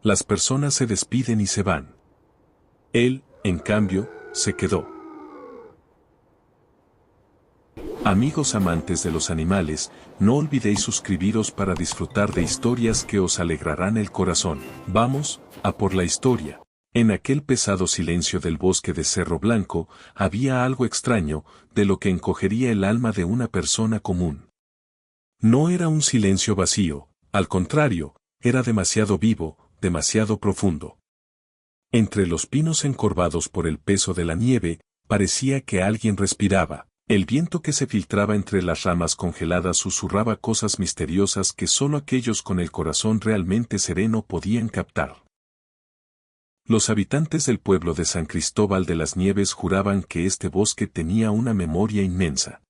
Las personas se despiden y se van. Él, en cambio, se quedó. Amigos amantes de los animales, no olvidéis suscribiros para disfrutar de historias que os alegrarán el corazón. Vamos, a por la historia. En aquel pesado silencio del bosque de Cerro Blanco, había algo extraño, de lo que encogería el alma de una persona común. No era un silencio vacío, al contrario, era demasiado vivo, demasiado profundo. Entre los pinos encorvados por el peso de la nieve, parecía que alguien respiraba. El viento que se filtraba entre las ramas congeladas susurraba cosas misteriosas que solo aquellos con el corazón realmente sereno podían captar. Los habitantes del pueblo de San Cristóbal de las Nieves juraban que este bosque tenía una memoria inmensa.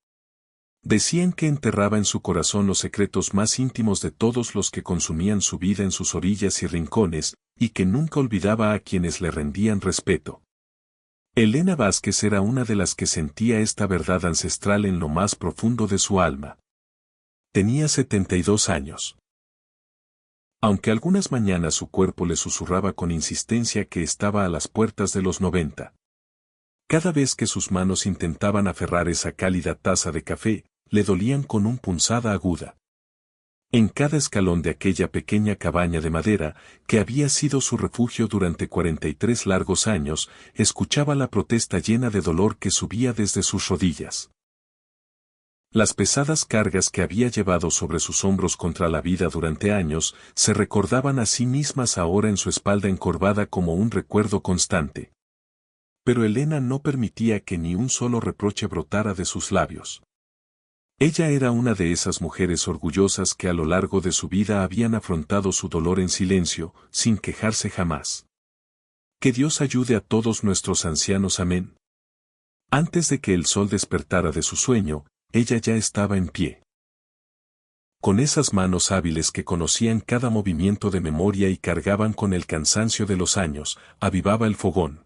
Decían que enterraba en su corazón los secretos más íntimos de todos los que consumían su vida en sus orillas y rincones, y que nunca olvidaba a quienes le rendían respeto. Elena Vázquez era una de las que sentía esta verdad ancestral en lo más profundo de su alma. Tenía 72 años. Aunque algunas mañanas su cuerpo le susurraba con insistencia que estaba a las puertas de los 90. Cada vez que sus manos intentaban aferrar esa cálida taza de café, le dolían con una punzada aguda. En cada escalón de aquella pequeña cabaña de madera, que había sido su refugio durante 43 largos años, escuchaba la protesta llena de dolor que subía desde sus rodillas. Las pesadas cargas que había llevado sobre sus hombros contra la vida durante años, se recordaban a sí mismas ahora en su espalda encorvada como un recuerdo constante. Pero Elena no permitía que ni un solo reproche brotara de sus labios. Ella era una de esas mujeres orgullosas que a lo largo de su vida habían afrontado su dolor en silencio, sin quejarse jamás. Que Dios ayude a todos nuestros ancianos. Amén. Antes de que el sol despertara de su sueño, ella ya estaba en pie. Con esas manos hábiles que conocían cada movimiento de memoria y cargaban con el cansancio de los años, avivaba el fogón.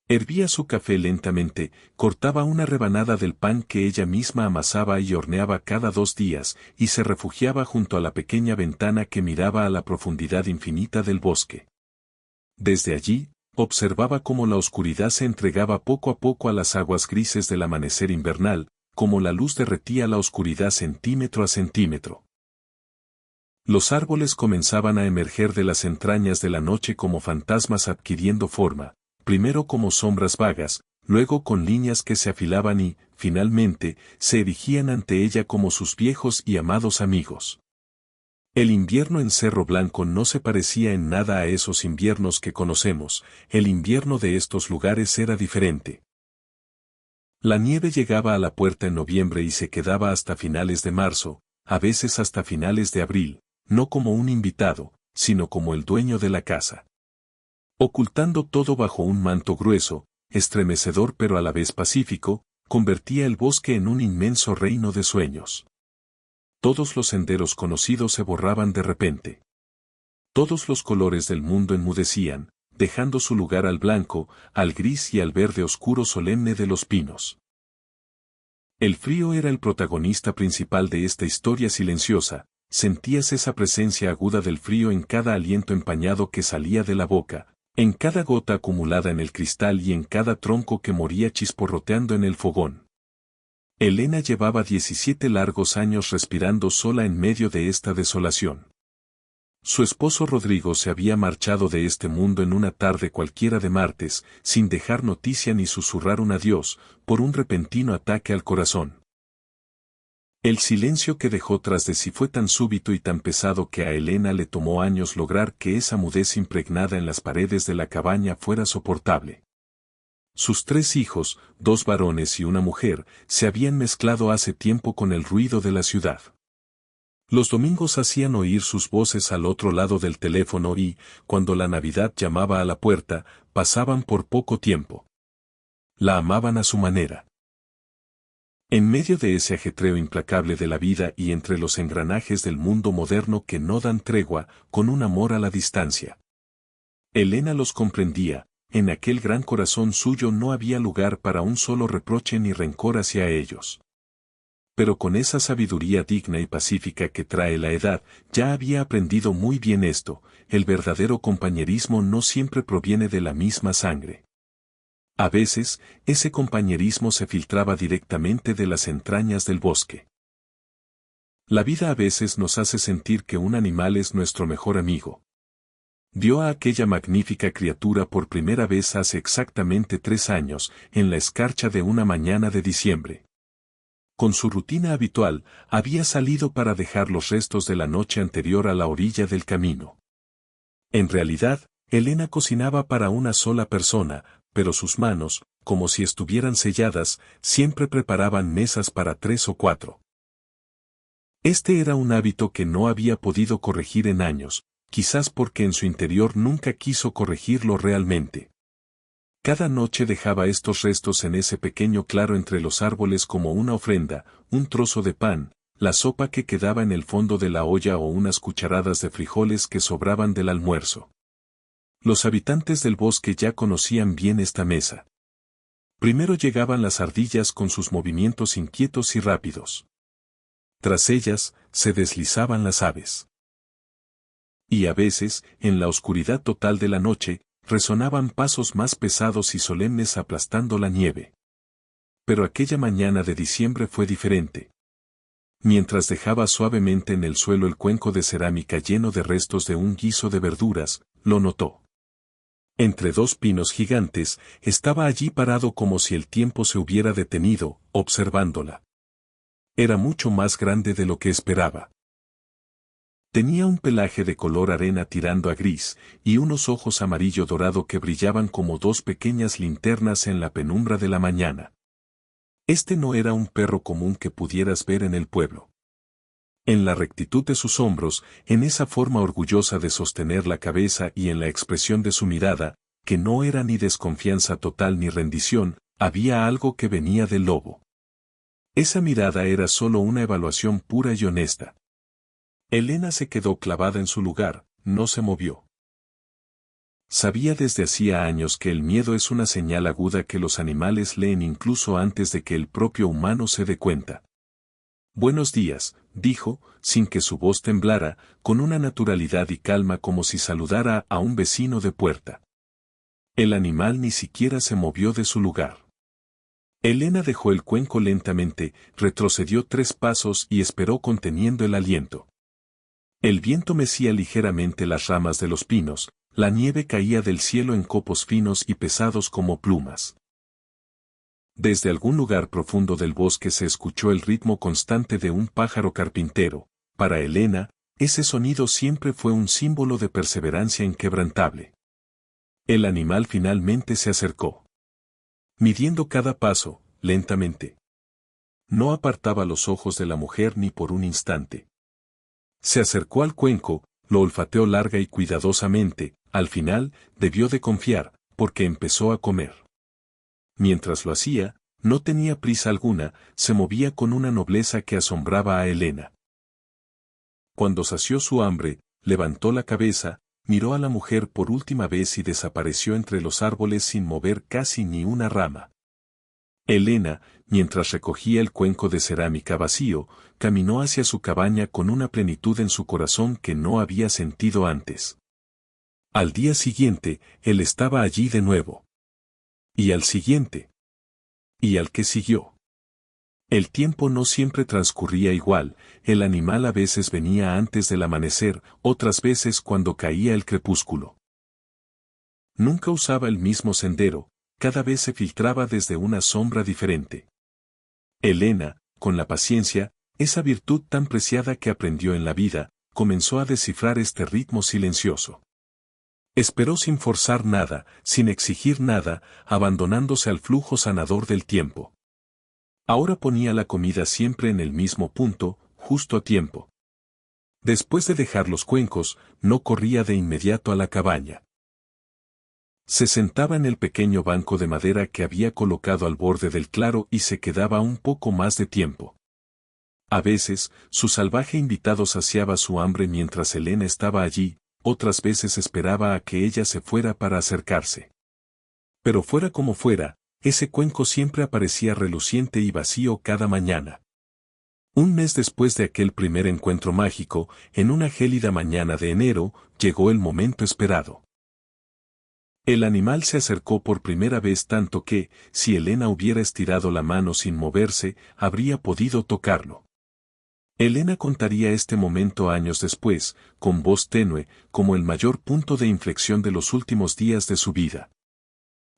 Hervía su café lentamente, cortaba una rebanada del pan que ella misma amasaba y horneaba cada 2 días, y se refugiaba junto a la pequeña ventana que miraba a la profundidad infinita del bosque. Desde allí, observaba cómo la oscuridad se entregaba poco a poco a las aguas grises del amanecer invernal, cómo la luz derretía la oscuridad centímetro a centímetro. Los árboles comenzaban a emerger de las entrañas de la noche como fantasmas adquiriendo forma, primero como sombras vagas, luego con líneas que se afilaban y, finalmente, se erigían ante ella como sus viejos y amados amigos. El invierno en Cerro Blanco no se parecía en nada a esos inviernos que conocemos, el invierno de estos lugares era diferente. La nieve llegaba a la puerta en noviembre y se quedaba hasta finales de marzo, a veces hasta finales de abril, no como un invitado, sino como el dueño de la casa. Ocultando todo bajo un manto grueso, estremecedor pero a la vez pacífico, convertía el bosque en un inmenso reino de sueños. Todos los senderos conocidos se borraban de repente. Todos los colores del mundo enmudecían, dejando su lugar al blanco, al gris y al verde oscuro solemne de los pinos. El frío era el protagonista principal de esta historia silenciosa, sentías esa presencia aguda del frío en cada aliento empañado que salía de la boca, en cada gota acumulada en el cristal y en cada tronco que moría chisporroteando en el fogón. Elena llevaba 17 largos años respirando sola en medio de esta desolación. Su esposo Rodrigo se había marchado de este mundo en una tarde cualquiera de martes, sin dejar noticia ni susurrar un adiós, por un repentino ataque al corazón. El silencio que dejó tras de sí fue tan súbito y tan pesado que a Elena le tomó años lograr que esa mudez impregnada en las paredes de la cabaña fuera soportable. Sus 3 hijos, 2 varones y una mujer, se habían mezclado hace tiempo con el ruido de la ciudad. Los domingos hacían oír sus voces al otro lado del teléfono y, cuando la Navidad llamaba a la puerta, pasaban por poco tiempo. La amaban a su manera. En medio de ese ajetreo implacable de la vida y entre los engranajes del mundo moderno que no dan tregua, con un amor a la distancia. Elena los comprendía, en aquel gran corazón suyo no había lugar para un solo reproche ni rencor hacia ellos. Pero con esa sabiduría digna y pacífica que trae la edad, ya había aprendido muy bien esto: el verdadero compañerismo no siempre proviene de la misma sangre. A veces, ese compañerismo se filtraba directamente de las entrañas del bosque. La vida a veces nos hace sentir que un animal es nuestro mejor amigo. Vio a aquella magnífica criatura por primera vez hace exactamente 3 años, en la escarcha de una mañana de diciembre. Con su rutina habitual, había salido para dejar los restos de la noche anterior a la orilla del camino. En realidad, Elena cocinaba para una sola persona, pero sus manos, como si estuvieran selladas, siempre preparaban mesas para 3 o 4. Este era un hábito que no había podido corregir en años, quizás porque en su interior nunca quiso corregirlo realmente. Cada noche dejaba estos restos en ese pequeño claro entre los árboles como una ofrenda: un trozo de pan, la sopa que quedaba en el fondo de la olla o unas cucharadas de frijoles que sobraban del almuerzo. Los habitantes del bosque ya conocían bien esta mesa. Primero llegaban las ardillas con sus movimientos inquietos y rápidos. Tras ellas, se deslizaban las aves. Y a veces, en la oscuridad total de la noche, resonaban pasos más pesados y solemnes aplastando la nieve. Pero aquella mañana de diciembre fue diferente. Mientras dejaba suavemente en el suelo el cuenco de cerámica lleno de restos de un guiso de verduras, lo notó. Entre 2 pinos gigantes, estaba allí parado como si el tiempo se hubiera detenido, observándola. Era mucho más grande de lo que esperaba. Tenía un pelaje de color arena tirando a gris, y unos ojos amarillo dorado que brillaban como 2 pequeñas linternas en la penumbra de la mañana. Este no era un perro común que pudieras ver en el pueblo. En la rectitud de sus hombros, en esa forma orgullosa de sostener la cabeza y en la expresión de su mirada, que no era ni desconfianza total ni rendición, había algo que venía del lobo. Esa mirada era solo una evaluación pura y honesta. Elena se quedó clavada en su lugar, no se movió. Sabía desde hacía años que el miedo es una señal aguda que los animales leen incluso antes de que el propio humano se dé cuenta. «Buenos días», dijo, sin que su voz temblara, con una naturalidad y calma como si saludara a un vecino de puerta. El animal ni siquiera se movió de su lugar. Elena dejó el cuenco lentamente, retrocedió 3 pasos y esperó conteniendo el aliento. El viento mecía ligeramente las ramas de los pinos, la nieve caía del cielo en copos finos y pesados como plumas. Desde algún lugar profundo del bosque se escuchó el ritmo constante de un pájaro carpintero. Para Elena, ese sonido siempre fue un símbolo de perseverancia inquebrantable. El animal finalmente se acercó. Midiendo cada paso, lentamente. No apartaba los ojos de la mujer ni por un instante. Se acercó al cuenco, lo olfateó larga y cuidadosamente. Al final, debió de confiar, porque empezó a comer. Mientras lo hacía, no tenía prisa alguna, se movía con una nobleza que asombraba a Elena. Cuando sació su hambre, levantó la cabeza, miró a la mujer por última vez y desapareció entre los árboles sin mover casi ni una rama. Elena, mientras recogía el cuenco de cerámica vacío, caminó hacia su cabaña con una plenitud en su corazón que no había sentido antes. Al día siguiente, él estaba allí de nuevo. Y al siguiente. Y al que siguió. El tiempo no siempre transcurría igual, el animal a veces venía antes del amanecer, otras veces cuando caía el crepúsculo. Nunca usaba el mismo sendero, cada vez se filtraba desde una sombra diferente. Elena, con la paciencia, esa virtud tan preciada que aprendió en la vida, comenzó a descifrar este ritmo silencioso. Esperó sin forzar nada, sin exigir nada, abandonándose al flujo sanador del tiempo. Ahora ponía la comida siempre en el mismo punto, justo a tiempo. Después de dejar los cuencos, no corría de inmediato a la cabaña. Se sentaba en el pequeño banco de madera que había colocado al borde del claro y se quedaba un poco más de tiempo. A veces, su salvaje invitado saciaba su hambre mientras Elena estaba allí, otras veces esperaba a que ella se fuera para acercarse. Pero fuera como fuera, ese cuenco siempre aparecía reluciente y vacío cada mañana. Un mes después de aquel primer encuentro mágico, en una gélida mañana de enero, llegó el momento esperado. El animal se acercó por primera vez tanto que, si Elena hubiera estirado la mano sin moverse, habría podido tocarlo. Elena contaría este momento años después, con voz tenue, como el mayor punto de inflexión de los últimos días de su vida.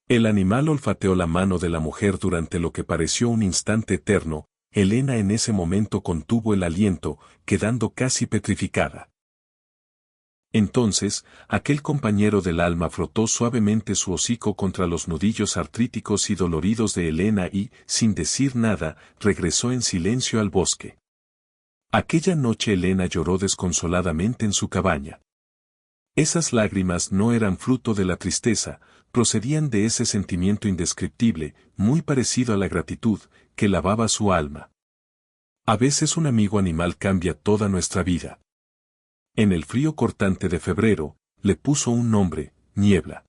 El animal olfateó la mano de la mujer durante lo que pareció un instante eterno. Elena en ese momento contuvo el aliento, quedando casi petrificada. Entonces, aquel compañero del alma frotó suavemente su hocico contra los nudillos artríticos y doloridos de Elena y, sin decir nada, regresó en silencio al bosque. Aquella noche Elena lloró desconsoladamente en su cabaña. Esas lágrimas no eran fruto de la tristeza, procedían de ese sentimiento indescriptible, muy parecido a la gratitud, que lavaba su alma. A veces un amigo animal cambia toda nuestra vida. En el frío cortante de febrero, le puso un nombre, Niebla.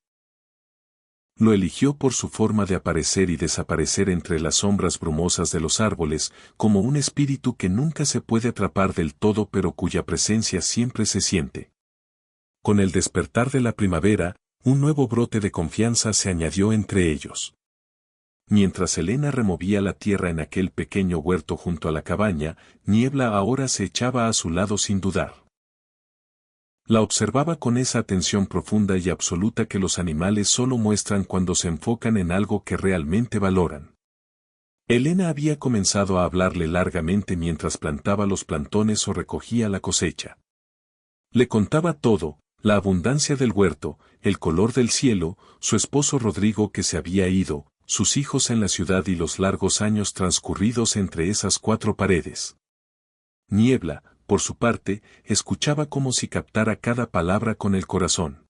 Lo eligió por su forma de aparecer y desaparecer entre las sombras brumosas de los árboles, como un espíritu que nunca se puede atrapar del todo pero cuya presencia siempre se siente. Con el despertar de la primavera, un nuevo brote de confianza se añadió entre ellos. Mientras Elena removía la tierra en aquel pequeño huerto junto a la cabaña, Niebla ahora se echaba a su lado sin dudar. La observaba con esa atención profunda y absoluta que los animales solo muestran cuando se enfocan en algo que realmente valoran. Elena había comenzado a hablarle largamente mientras plantaba los plantones o recogía la cosecha. Le contaba todo, la abundancia del huerto, el color del cielo, su esposo Rodrigo que se había ido, sus hijos en la ciudad y los largos años transcurridos entre esas cuatro paredes. Niebla, por su parte, escuchaba como si captara cada palabra con el corazón.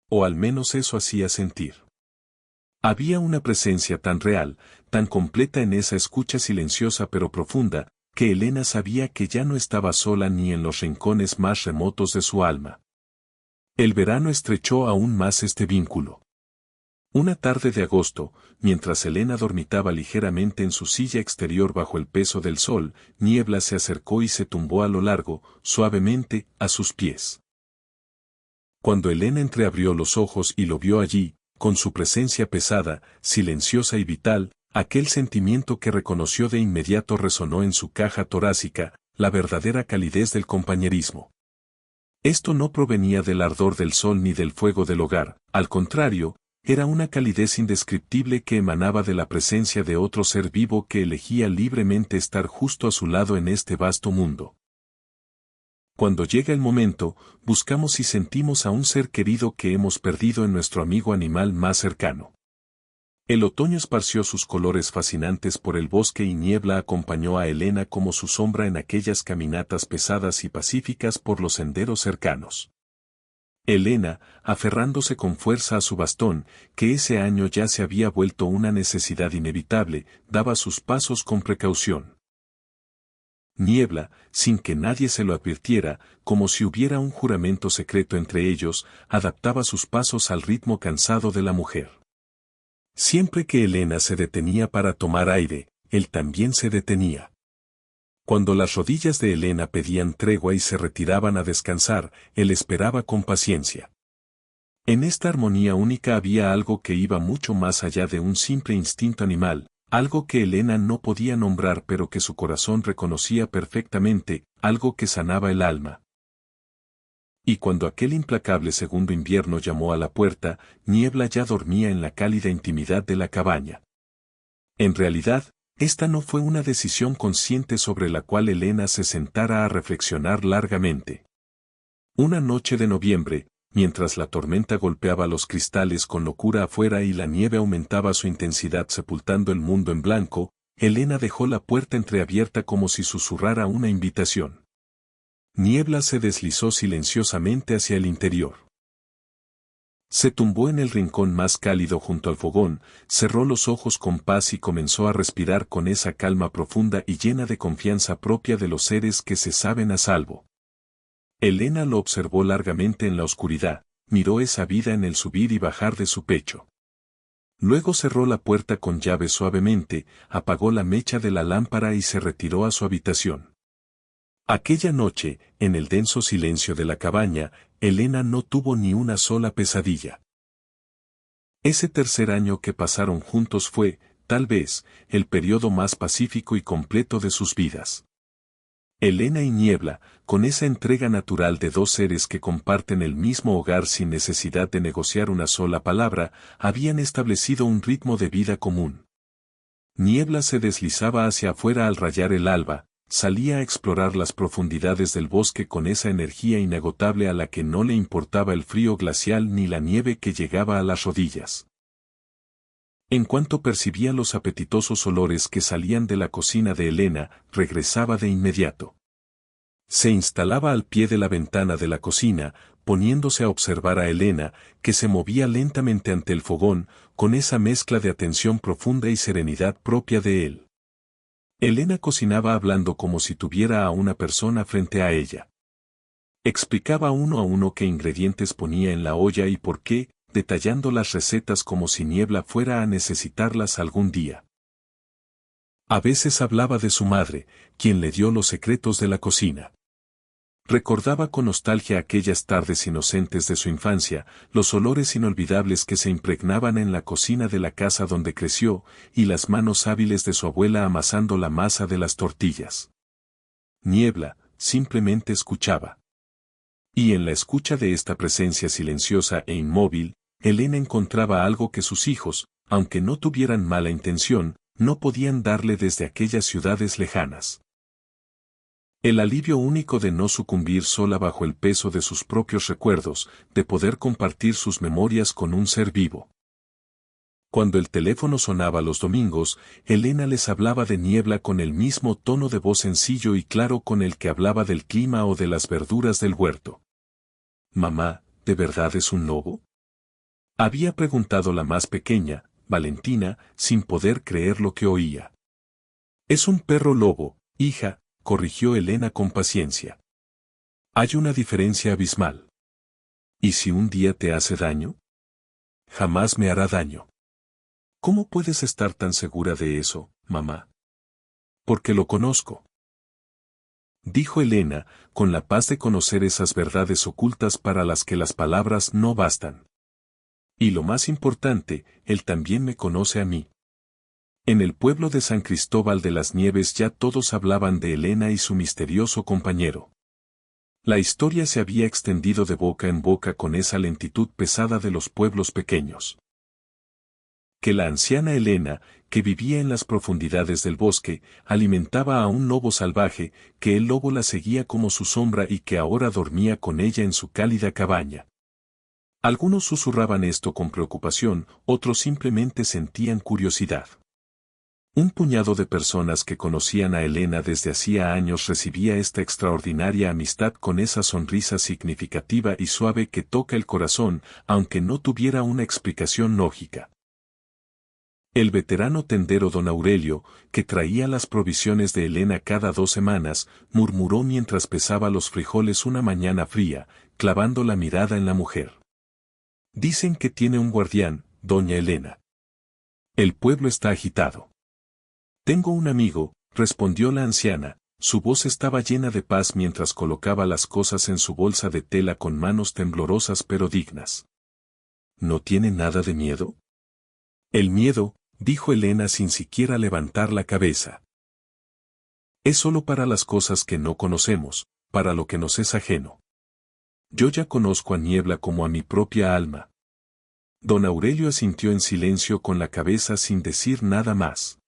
O al menos eso hacía sentir. Había una presencia tan real, tan completa en esa escucha silenciosa pero profunda, que Elena sabía que ya no estaba sola ni en los rincones más remotos de su alma. El verano estrechó aún más este vínculo. Una tarde de agosto, mientras Elena dormitaba ligeramente en su silla exterior bajo el peso del sol, Niebla se acercó y se tumbó a lo largo, suavemente, a sus pies. Cuando Elena entreabrió los ojos y lo vio allí, con su presencia pesada, silenciosa y vital, aquel sentimiento que reconoció de inmediato resonó en su caja torácica, la verdadera calidez del compañerismo. Esto no provenía del ardor del sol ni del fuego del hogar, al contrario, era una calidez indescriptible que emanaba de la presencia de otro ser vivo que elegía libremente estar justo a su lado en este vasto mundo. Cuando llega el momento, buscamos y sentimos a un ser querido que hemos perdido en nuestro amigo animal más cercano. El otoño esparció sus colores fascinantes por el bosque y Niebla acompañó a Elena como su sombra en aquellas caminatas pesadas y pacíficas por los senderos cercanos. Elena, aferrándose con fuerza a su bastón, que ese año ya se había vuelto una necesidad inevitable, daba sus pasos con precaución. Niebla, sin que nadie se lo advirtiera, como si hubiera un juramento secreto entre ellos, adaptaba sus pasos al ritmo cansado de la mujer. Siempre que Elena se detenía para tomar aire, él también se detenía. Cuando las rodillas de Elena pedían tregua y se retiraban a descansar, él esperaba con paciencia. En esta armonía única había algo que iba mucho más allá de un simple instinto animal, algo que Elena no podía nombrar pero que su corazón reconocía perfectamente, algo que sanaba el alma. Y cuando aquel implacable segundo invierno llamó a la puerta, Niebla ya dormía en la cálida intimidad de la cabaña. En realidad, esta no fue una decisión consciente sobre la cual Elena se sentara a reflexionar largamente. Una noche de noviembre, mientras la tormenta golpeaba los cristales con locura afuera y la nieve aumentaba su intensidad sepultando el mundo en blanco, Elena dejó la puerta entreabierta como si susurrara una invitación. Niebla se deslizó silenciosamente hacia el interior. Se tumbó en el rincón más cálido junto al fogón, cerró los ojos con paz y comenzó a respirar con esa calma profunda y llena de confianza propia de los seres que se saben a salvo. Elena lo observó largamente en la oscuridad, miró esa vida en el subir y bajar de su pecho. Luego cerró la puerta con llave suavemente, apagó la mecha de la lámpara y se retiró a su habitación. Aquella noche, en el denso silencio de la cabaña, Elena no tuvo ni una sola pesadilla. Ese tercer año que pasaron juntos fue, tal vez, el periodo más pacífico y completo de sus vidas. Elena y Niebla, con esa entrega natural de dos seres que comparten el mismo hogar sin necesidad de negociar una sola palabra, habían establecido un ritmo de vida común. Niebla se deslizaba hacia afuera al rayar el alba, salía a explorar las profundidades del bosque con esa energía inagotable a la que no le importaba el frío glacial ni la nieve que llegaba a las rodillas. En cuanto percibía los apetitosos olores que salían de la cocina de Elena, regresaba de inmediato. Se instalaba al pie de la ventana de la cocina, poniéndose a observar a Elena, que se movía lentamente ante el fogón, con esa mezcla de atención profunda y serenidad propia de él. Elena cocinaba hablando como si tuviera a una persona frente a ella. Explicaba uno a uno qué ingredientes ponía en la olla y por qué, detallando las recetas como si Niebla fuera a necesitarlas algún día. A veces hablaba de su madre, quien le dio los secretos de la cocina. Recordaba con nostalgia aquellas tardes inocentes de su infancia, los olores inolvidables que se impregnaban en la cocina de la casa donde creció, y las manos hábiles de su abuela amasando la masa de las tortillas. Niebla, simplemente escuchaba. Y en la escucha de esta presencia silenciosa e inmóvil, Elena encontraba algo que sus hijos, aunque no tuvieran mala intención, no podían darle desde aquellas ciudades lejanas. El alivio único de no sucumbir sola bajo el peso de sus propios recuerdos, de poder compartir sus memorias con un ser vivo. Cuando el teléfono sonaba los domingos, Elena les hablaba de Niebla con el mismo tono de voz sencillo y claro con el que hablaba del clima o de las verduras del huerto. «Mamá, ¿de verdad es un lobo?», había preguntado la más pequeña, Valentina, sin poder creer lo que oía. «Es un perro lobo, hija», corrigió Elena con paciencia. «Hay una diferencia abismal. ¿Y si un día te hace daño?». «Jamás me hará daño». «¿Cómo puedes estar tan segura de eso, mamá?». «Porque lo conozco», dijo Elena, con la paz de conocer esas verdades ocultas para las que las palabras no bastan. «Y lo más importante, él también me conoce a mí». En el pueblo de San Cristóbal de las Nieves ya todos hablaban de Elena y su misterioso compañero. La historia se había extendido de boca en boca con esa lentitud pesada de los pueblos pequeños. Que la anciana Elena, que vivía en las profundidades del bosque, alimentaba a un lobo salvaje, que el lobo la seguía como su sombra y que ahora dormía con ella en su cálida cabaña. Algunos susurraban esto con preocupación, otros simplemente sentían curiosidad. Un puñado de personas que conocían a Elena desde hacía años recibía esta extraordinaria amistad con esa sonrisa significativa y suave que toca el corazón, aunque no tuviera una explicación lógica. El veterano tendero don Aurelio, que traía las provisiones de Elena cada 2 semanas, murmuró mientras pesaba los frijoles una mañana fría, clavando la mirada en la mujer. «Dicen que tiene un guardián, doña Elena. El pueblo está agitado». «Tengo un amigo», respondió la anciana, su voz estaba llena de paz mientras colocaba las cosas en su bolsa de tela con manos temblorosas pero dignas. «¿No tiene nada de miedo?». «El miedo», dijo Elena sin siquiera levantar la cabeza. «Es solo para las cosas que no conocemos, para lo que nos es ajeno. Yo ya conozco a Niebla como a mi propia alma». Don Aurelio asintió en silencio con la cabeza sin decir nada más.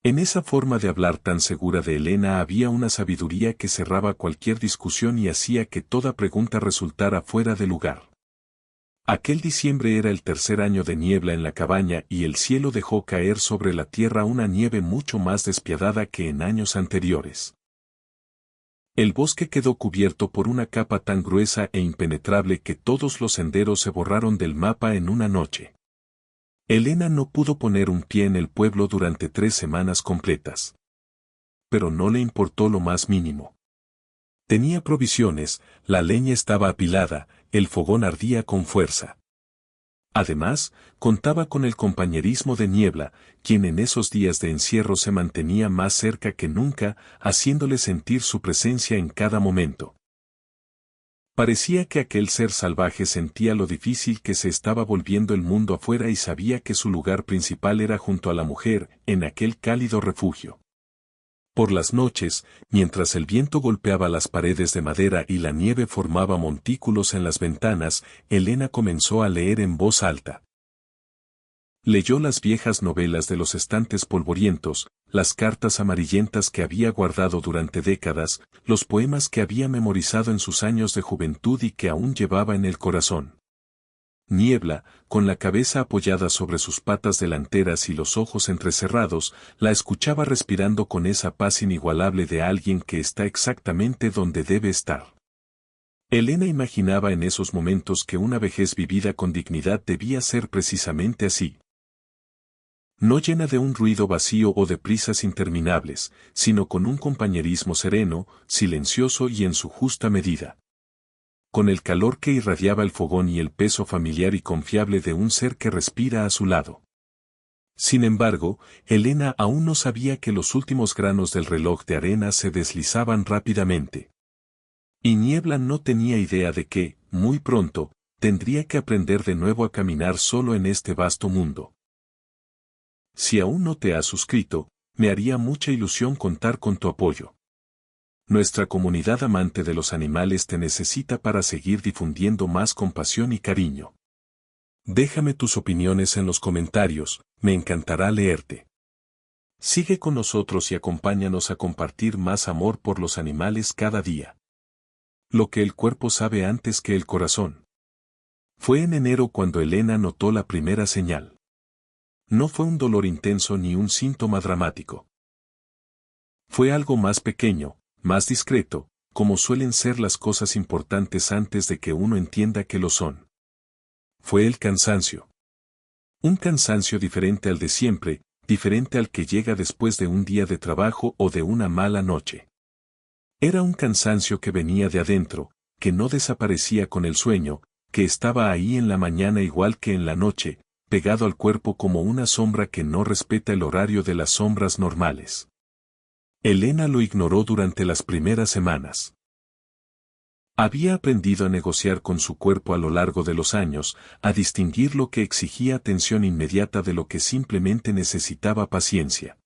En esa forma de hablar tan segura de Elena había una sabiduría que cerraba cualquier discusión y hacía que toda pregunta resultara fuera de lugar. Aquel diciembre era el tercer año de Niebla en la cabaña y el cielo dejó caer sobre la tierra una nieve mucho más despiadada que en años anteriores. El bosque quedó cubierto por una capa tan gruesa e impenetrable que todos los senderos se borraron del mapa en una noche. Elena no pudo poner un pie en el pueblo durante 3 semanas completas. Pero no le importó lo más mínimo. Tenía provisiones, la leña estaba apilada, el fogón ardía con fuerza. Además, contaba con el compañerismo de Niebla, quien en esos días de encierro se mantenía más cerca que nunca, haciéndole sentir su presencia en cada momento. Parecía que aquel ser salvaje sentía lo difícil que se estaba volviendo el mundo afuera y sabía que su lugar principal era junto a la mujer, en aquel cálido refugio. Por las noches, mientras el viento golpeaba las paredes de madera y la nieve formaba montículos en las ventanas, Elena comenzó a leer en voz alta. Leyó las viejas novelas de los estantes polvorientos, las cartas amarillentas que había guardado durante décadas, los poemas que había memorizado en sus años de juventud y que aún llevaba en el corazón. Niebla, con la cabeza apoyada sobre sus patas delanteras y los ojos entrecerrados, la escuchaba respirando con esa paz inigualable de alguien que está exactamente donde debe estar. Elena imaginaba en esos momentos que una vejez vivida con dignidad debía ser precisamente así. No llena de un ruido vacío o de prisas interminables, sino con un compañerismo sereno, silencioso y en su justa medida. Con el calor que irradiaba el fogón y el peso familiar y confiable de un ser que respira a su lado. Sin embargo, Elena aún no sabía que los últimos granos del reloj de arena se deslizaban rápidamente. Y Niebla no tenía idea de que, muy pronto, tendría que aprender de nuevo a caminar solo en este vasto mundo. Si aún no te has suscrito, me haría mucha ilusión contar con tu apoyo. Nuestra comunidad amante de los animales te necesita para seguir difundiendo más compasión y cariño. Déjame tus opiniones en los comentarios, me encantará leerte. Sigue con nosotros y acompáñanos a compartir más amor por los animales cada día. Lo que el cuerpo sabe antes que el corazón. Fue en enero cuando Elena notó la primera señal. No fue un dolor intenso ni un síntoma dramático. Fue algo más pequeño, más discreto, como suelen ser las cosas importantes antes de que uno entienda que lo son. Fue el cansancio. Un cansancio diferente al de siempre, diferente al que llega después de un día de trabajo o de una mala noche. Era un cansancio que venía de adentro, que no desaparecía con el sueño, que estaba ahí en la mañana igual que en la noche, pegado al cuerpo como una sombra que no respeta el horario de las sombras normales. Elena lo ignoró durante las primeras semanas. Había aprendido a negociar con su cuerpo a lo largo de los años, a distinguir lo que exigía atención inmediata de lo que simplemente necesitaba paciencia.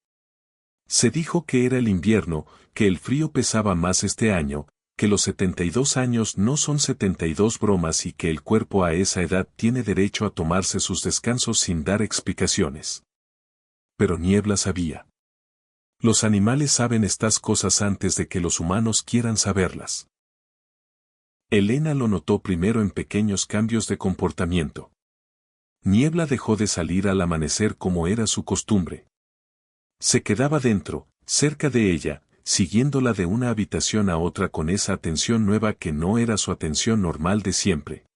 Se dijo que era el invierno, que el frío pesaba más este año, que los 72 años no son 72 bromas y que el cuerpo a esa edad tiene derecho a tomarse sus descansos sin dar explicaciones. Pero Niebla sabía. Los animales saben estas cosas antes de que los humanos quieran saberlas. Elena lo notó primero en pequeños cambios de comportamiento. Niebla dejó de salir al amanecer como era su costumbre. Se quedaba dentro, cerca de ella, siguiéndola de una habitación a otra con esa atención nueva que no era su atención normal de siempre.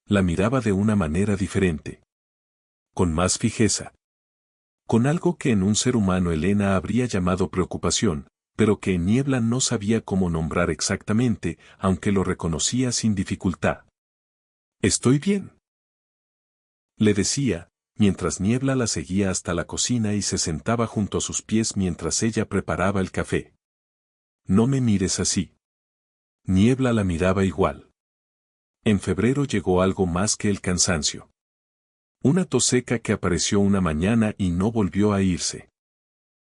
La miraba de una manera diferente. Con más fijeza. Con algo que en un ser humano Elena habría llamado preocupación, pero que en Niebla no sabía cómo nombrar exactamente, aunque lo reconocía sin dificultad. «¿Estoy bien?», le decía, mientras Niebla la seguía hasta la cocina y se sentaba junto a sus pies mientras ella preparaba el café. «No me mires así». Niebla la miraba igual. En febrero llegó algo más que el cansancio. Una tos seca que apareció una mañana y no volvió a irse.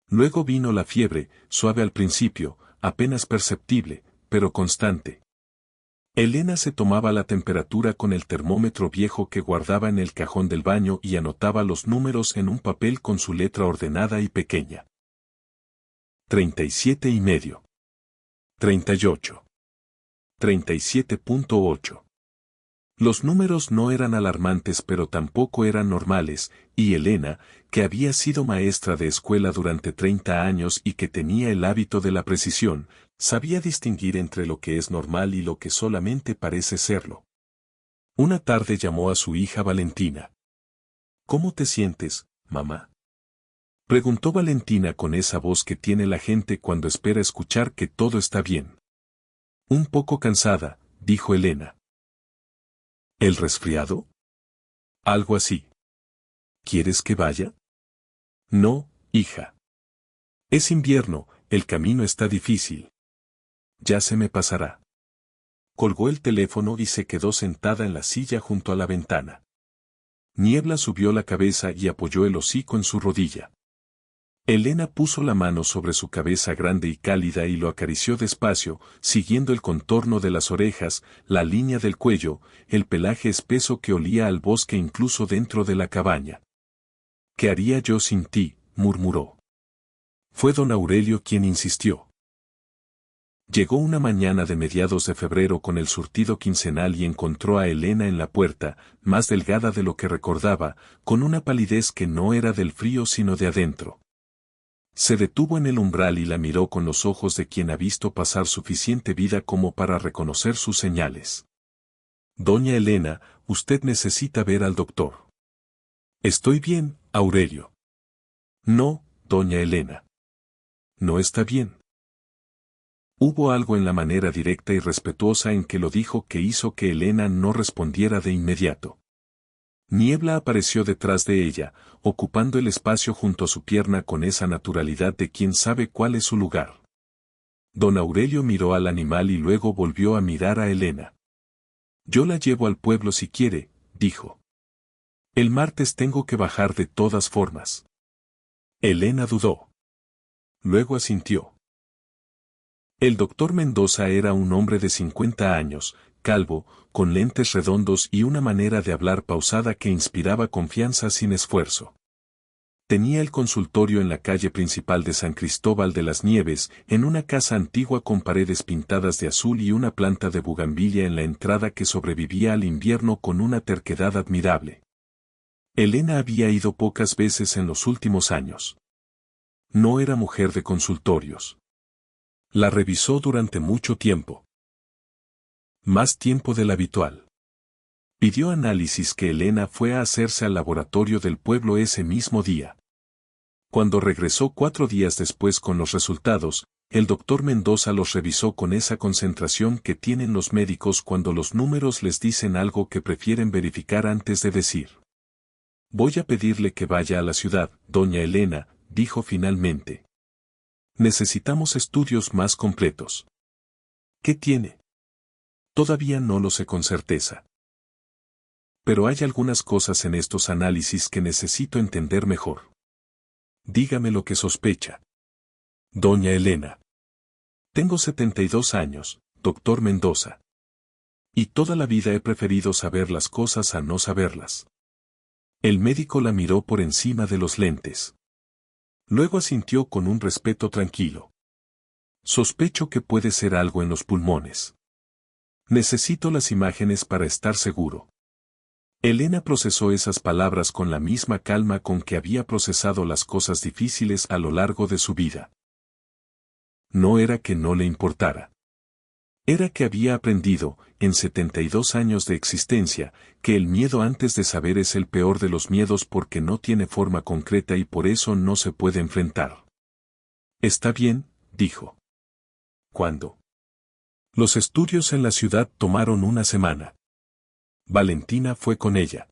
Luego vino la fiebre, suave al principio, apenas perceptible, pero constante. Elena se tomaba la temperatura con el termómetro viejo que guardaba en el cajón del baño y anotaba los números en un papel con su letra ordenada y pequeña. 37,5. 38. 37,8. Los números no eran alarmantes pero tampoco eran normales, y Elena, que había sido maestra de escuela durante 30 años y que tenía el hábito de la precisión, sabía distinguir entre lo que es normal y lo que solamente parece serlo. Una tarde llamó a su hija Valentina. «¿Cómo te sientes, mamá?», preguntó Valentina con esa voz que tiene la gente cuando espera escuchar que todo está bien. «Un poco cansada», dijo Elena. «¿El resfriado?», Algo así. ¿Quieres que vaya? No, hija. Es invierno, el camino está difícil. Ya se me pasará. Colgó el teléfono y se quedó sentada en la silla junto a la ventana. Niebla subió la cabeza y apoyó el hocico en su rodilla. Elena puso la mano sobre su cabeza grande y cálida y lo acarició despacio, siguiendo el contorno de las orejas, la línea del cuello, el pelaje espeso que olía al bosque incluso dentro de la cabaña. ¿Qué haría yo sin ti?, murmuró. Fue don Aurelio quien insistió. Llegó una mañana de mediados de febrero con el surtido quincenal y encontró a Elena en la puerta, más delgada de lo que recordaba, con una palidez que no era del frío sino de adentro. Se detuvo en el umbral y la miró con los ojos de quien ha visto pasar suficiente vida como para reconocer sus señales. Doña Elena, usted necesita ver al doctor. Estoy bien, Aurelio. No, doña Elena. No está bien. Hubo algo en la manera directa y respetuosa en que lo dijo que hizo que Elena no respondiera de inmediato. Niebla apareció detrás de ella, ocupando el espacio junto a su pierna con esa naturalidad de quien sabe cuál es su lugar. Don Aurelio miró al animal y luego volvió a mirar a Elena. Yo la llevo al pueblo si quiere, dijo. El martes tengo que bajar de todas formas. Elena dudó. Luego asintió. El doctor Mendoza era un hombre de 50 años, calvo, con lentes redondos y una manera de hablar pausada que inspiraba confianza sin esfuerzo. Tenía el consultorio en la calle principal de San Cristóbal de las Nieves, en una casa antigua con paredes pintadas de azul y una planta de bugambilia en la entrada que sobrevivía al invierno con una terquedad admirable. Elena había ido pocas veces en los últimos años. No era mujer de consultorios. La revisó durante mucho tiempo. Más tiempo del habitual. Pidió análisis que Elena fue a hacerse al laboratorio del pueblo ese mismo día. Cuando regresó 4 días después con los resultados, el doctor Mendoza los revisó con esa concentración que tienen los médicos cuando los números les dicen algo que prefieren verificar antes de decir. Voy a pedirle que vaya a la ciudad, doña Elena, dijo finalmente. Necesitamos estudios más completos. ¿Qué tiene? Todavía no lo sé con certeza. Pero hay algunas cosas en estos análisis que necesito entender mejor. Dígame lo que sospecha. Doña Elena. Tengo 72 años, doctor Mendoza. Y toda la vida he preferido saber las cosas a no saberlas. El médico la miró por encima de los lentes. Luego asintió con un respeto tranquilo. Sospecho que puede ser algo en los pulmones. Necesito las imágenes para estar seguro. Elena procesó esas palabras con la misma calma con que había procesado las cosas difíciles a lo largo de su vida. No era que no le importara. Era que había aprendido, en 72 años de existencia, que el miedo antes de saber es el peor de los miedos porque no tiene forma concreta y por eso no se puede enfrentar. Está bien, dijo. ¿Cuándo? Los estudios en la ciudad tomaron una semana. Valentina fue con ella.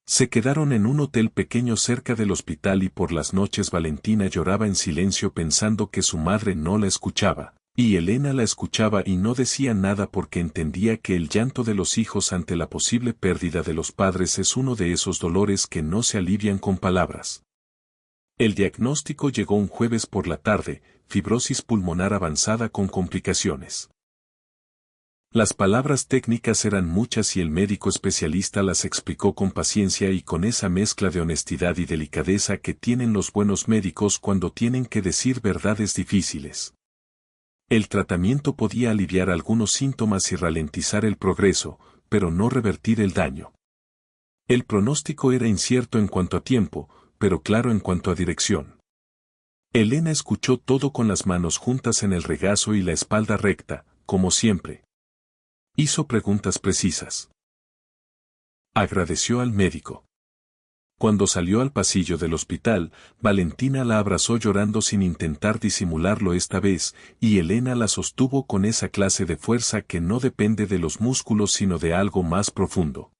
Se quedaron en un hotel pequeño cerca del hospital y por las noches Valentina lloraba en silencio pensando que su madre no la escuchaba. Y Elena la escuchaba y no decía nada porque entendía que el llanto de los hijos ante la posible pérdida de los padres es uno de esos dolores que no se alivian con palabras. El diagnóstico llegó un jueves por la tarde, fibrosis pulmonar avanzada con complicaciones. Las palabras técnicas eran muchas y el médico especialista las explicó con paciencia y con esa mezcla de honestidad y delicadeza que tienen los buenos médicos cuando tienen que decir verdades difíciles. El tratamiento podía aliviar algunos síntomas y ralentizar el progreso, pero no revertir el daño. El pronóstico era incierto en cuanto a tiempo, pero claro en cuanto a dirección. Elena escuchó todo con las manos juntas en el regazo y la espalda recta, como siempre. Hizo preguntas precisas. Agradeció al médico. Cuando salió al pasillo del hospital, Valentina la abrazó llorando sin intentar disimularlo esta vez, y Elena la sostuvo con esa clase de fuerza que no depende de los músculos sino de algo más profundo.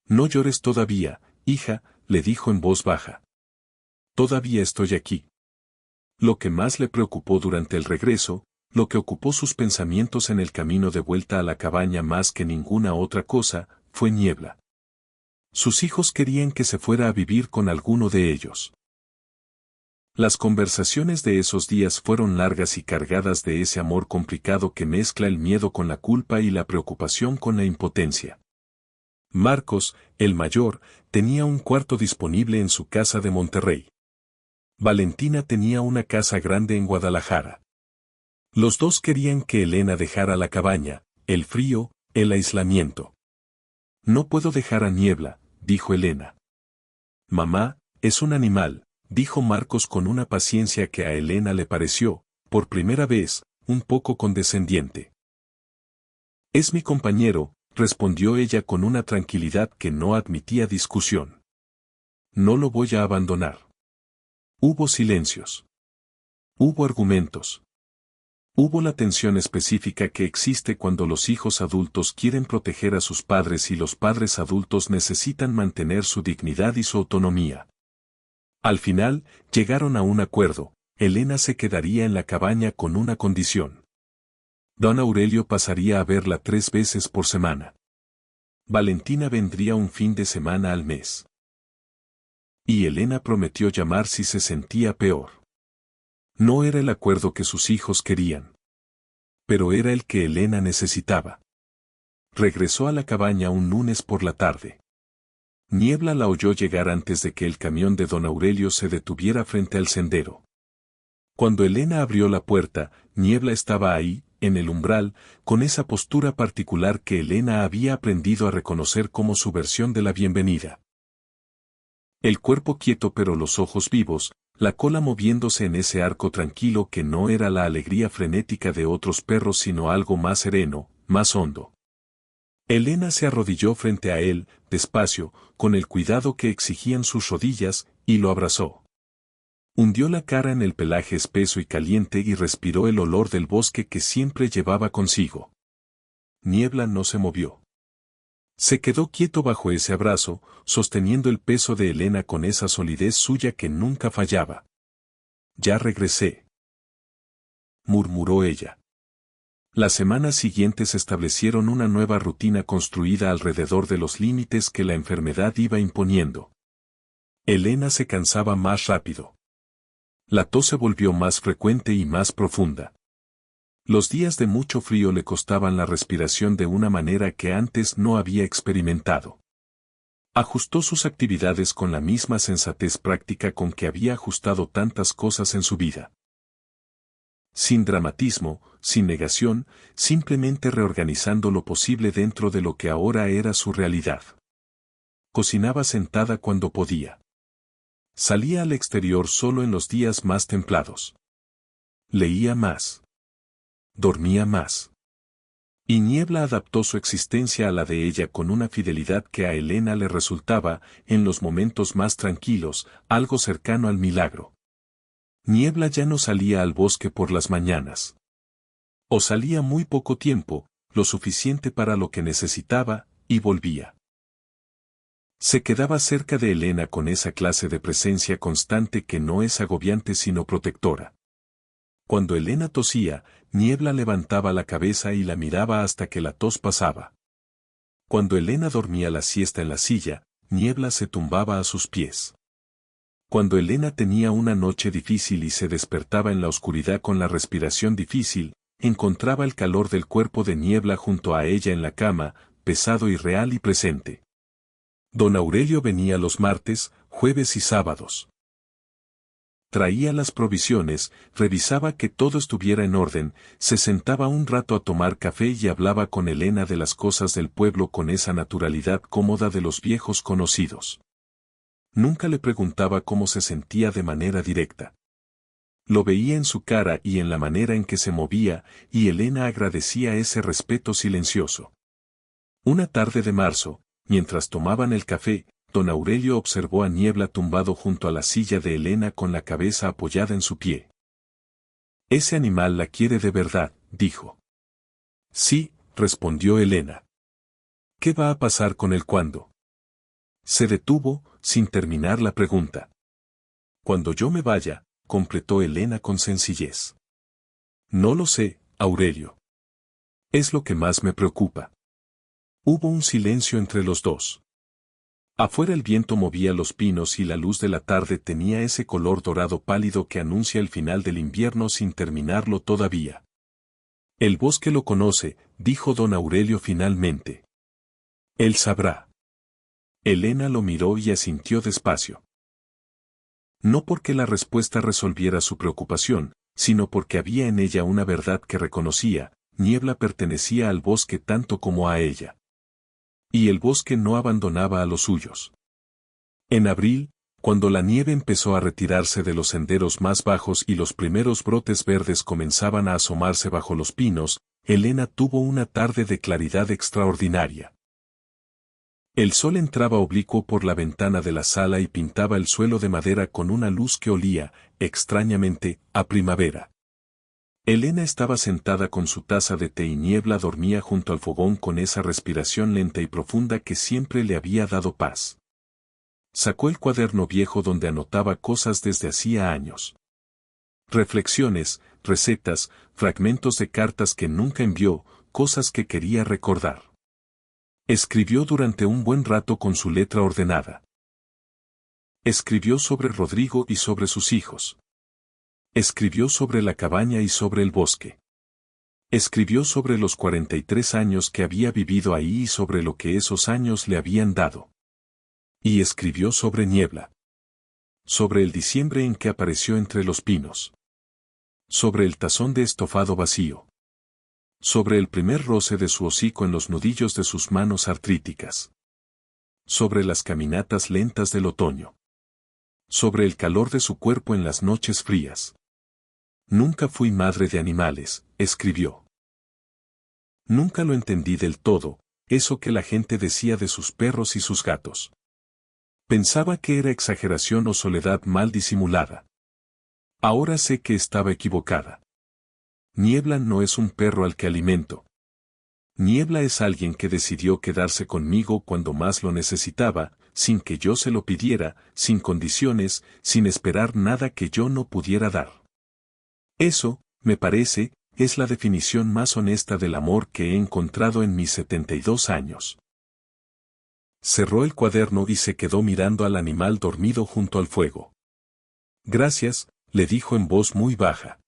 No llores todavía, hija, le dijo en voz baja. Todavía estoy aquí. Lo que más le preocupó durante el regreso, lo que ocupó sus pensamientos en el camino de vuelta a la cabaña más que ninguna otra cosa, fue Niebla. Sus hijos querían que se fuera a vivir con alguno de ellos. Las conversaciones de esos días fueron largas y cargadas de ese amor complicado que mezcla el miedo con la culpa y la preocupación con la impotencia. Marcos, el mayor, tenía un cuarto disponible en su casa de Monterrey. Valentina tenía una casa grande en Guadalajara. Los dos querían que Elena dejara la cabaña, el frío, el aislamiento. No puedo dejar a Niebla, dijo Elena. Mamá, es un animal, dijo Marcos con una paciencia que a Elena le pareció, por primera vez, un poco condescendiente. Es mi compañero, respondió ella con una tranquilidad que no admitía discusión. No lo voy a abandonar. Hubo silencios. Hubo argumentos. Hubo la tensión específica que existe cuando los hijos adultos quieren proteger a sus padres y los padres adultos necesitan mantener su dignidad y su autonomía. Al final, llegaron a un acuerdo, Elena se quedaría en la cabaña con una condición. Don Aurelio pasaría a verla 3 veces por semana. Valentina vendría un fin de semana al mes. Y Elena prometió llamar si se sentía peor. No era el acuerdo que sus hijos querían. Pero era el que Elena necesitaba. Regresó a la cabaña un lunes por la tarde. Niebla la oyó llegar antes de que el camión de don Aurelio se detuviera frente al sendero. Cuando Elena abrió la puerta, Niebla estaba ahí, en el umbral, con esa postura particular que Elena había aprendido a reconocer como su versión de la bienvenida. El cuerpo quieto pero los ojos vivos, la cola moviéndose en ese arco tranquilo que no era la alegría frenética de otros perros sino algo más sereno, más hondo. Elena se arrodilló frente a él, despacio, con el cuidado que exigían sus rodillas, y lo abrazó. Hundió la cara en el pelaje espeso y caliente y respiró el olor del bosque que siempre llevaba consigo. Niebla no se movió. Se quedó quieto bajo ese abrazo, sosteniendo el peso de Elena con esa solidez suya que nunca fallaba. Ya regresé, murmuró ella. Las semanas siguientes establecieron una nueva rutina construida alrededor de los límites que la enfermedad iba imponiendo. Elena se cansaba más rápido. La tos se volvió más frecuente y más profunda. Los días de mucho frío le costaban la respiración de una manera que antes no había experimentado. Ajustó sus actividades con la misma sensatez práctica con que había ajustado tantas cosas en su vida. Sin dramatismo, sin negación, simplemente reorganizando lo posible dentro de lo que ahora era su realidad. Cocinaba sentada cuando podía. Salía al exterior solo en los días más templados. Leía más. Dormía más. Y Niebla adaptó su existencia a la de ella con una fidelidad que a Elena le resultaba, en los momentos más tranquilos, algo cercano al milagro. Niebla ya no salía al bosque por las mañanas. O salía muy poco tiempo, lo suficiente para lo que necesitaba, y volvía. Se quedaba cerca de Elena con esa clase de presencia constante que no es agobiante sino protectora. Cuando Elena tosía, Niebla levantaba la cabeza y la miraba hasta que la tos pasaba. Cuando Elena dormía la siesta en la silla, Niebla se tumbaba a sus pies. Cuando Elena tenía una noche difícil y se despertaba en la oscuridad con la respiración difícil, encontraba el calor del cuerpo de Niebla junto a ella en la cama, pesado y real y presente. Don Aurelio venía los martes, jueves y sábados. Traía las provisiones, revisaba que todo estuviera en orden, se sentaba un rato a tomar café y hablaba con Elena de las cosas del pueblo con esa naturalidad cómoda de los viejos conocidos. Nunca le preguntaba cómo se sentía de manera directa. Lo veía en su cara y en la manera en que se movía, y Elena agradecía ese respeto silencioso. Una tarde de marzo, mientras tomaban el café, don Aurelio observó a Niebla tumbado junto a la silla de Elena con la cabeza apoyada en su pie. «Ese animal la quiere de verdad», dijo. «Sí», respondió Elena. «¿Qué va a pasar con él cuando?» Se detuvo, sin terminar la pregunta. Cuando yo me vaya, completó Elena con sencillez. No lo sé, Aurelio. Es lo que más me preocupa. Hubo un silencio entre los dos. Afuera el viento movía los pinos y la luz de la tarde tenía ese color dorado pálido que anuncia el final del invierno sin terminarlo todavía. El bosque lo conoce, dijo don Aurelio finalmente. Él sabrá. Elena lo miró y asintió despacio. No porque la respuesta resolviera su preocupación, sino porque había en ella una verdad que reconocía: Niebla pertenecía al bosque tanto como a ella. Y el bosque no abandonaba a los suyos. En abril, cuando la nieve empezó a retirarse de los senderos más bajos y los primeros brotes verdes comenzaban a asomarse bajo los pinos, Elena tuvo una tarde de claridad extraordinaria. El sol entraba oblicuo por la ventana de la sala y pintaba el suelo de madera con una luz que olía, extrañamente, a primavera. Elena estaba sentada con su taza de té y Niebla dormía junto al fogón con esa respiración lenta y profunda que siempre le había dado paz. Sacó el cuaderno viejo donde anotaba cosas desde hacía años. Reflexiones, recetas, fragmentos de cartas que nunca envió, cosas que quería recordar. Escribió durante un buen rato con su letra ordenada. Escribió sobre Rodrigo y sobre sus hijos. Escribió sobre la cabaña y sobre el bosque. Escribió sobre los 43 años que había vivido ahí y sobre lo que esos años le habían dado. Y escribió sobre Niebla. Sobre el diciembre en que apareció entre los pinos. Sobre el tazón de estofado vacío. Sobre el primer roce de su hocico en los nudillos de sus manos artríticas. Sobre las caminatas lentas del otoño. Sobre el calor de su cuerpo en las noches frías. Nunca fui madre de animales, escribió. Nunca lo entendí del todo, eso que la gente decía de sus perros y sus gatos. Pensaba que era exageración o soledad mal disimulada. Ahora sé que estaba equivocada. Niebla no es un perro al que alimento. Niebla es alguien que decidió quedarse conmigo cuando más lo necesitaba, sin que yo se lo pidiera, sin condiciones, sin esperar nada que yo no pudiera dar. Eso, me parece, es la definición más honesta del amor que he encontrado en mis 72 años. Cerró el cuaderno y se quedó mirando al animal dormido junto al fuego. Gracias, le dijo en voz muy baja.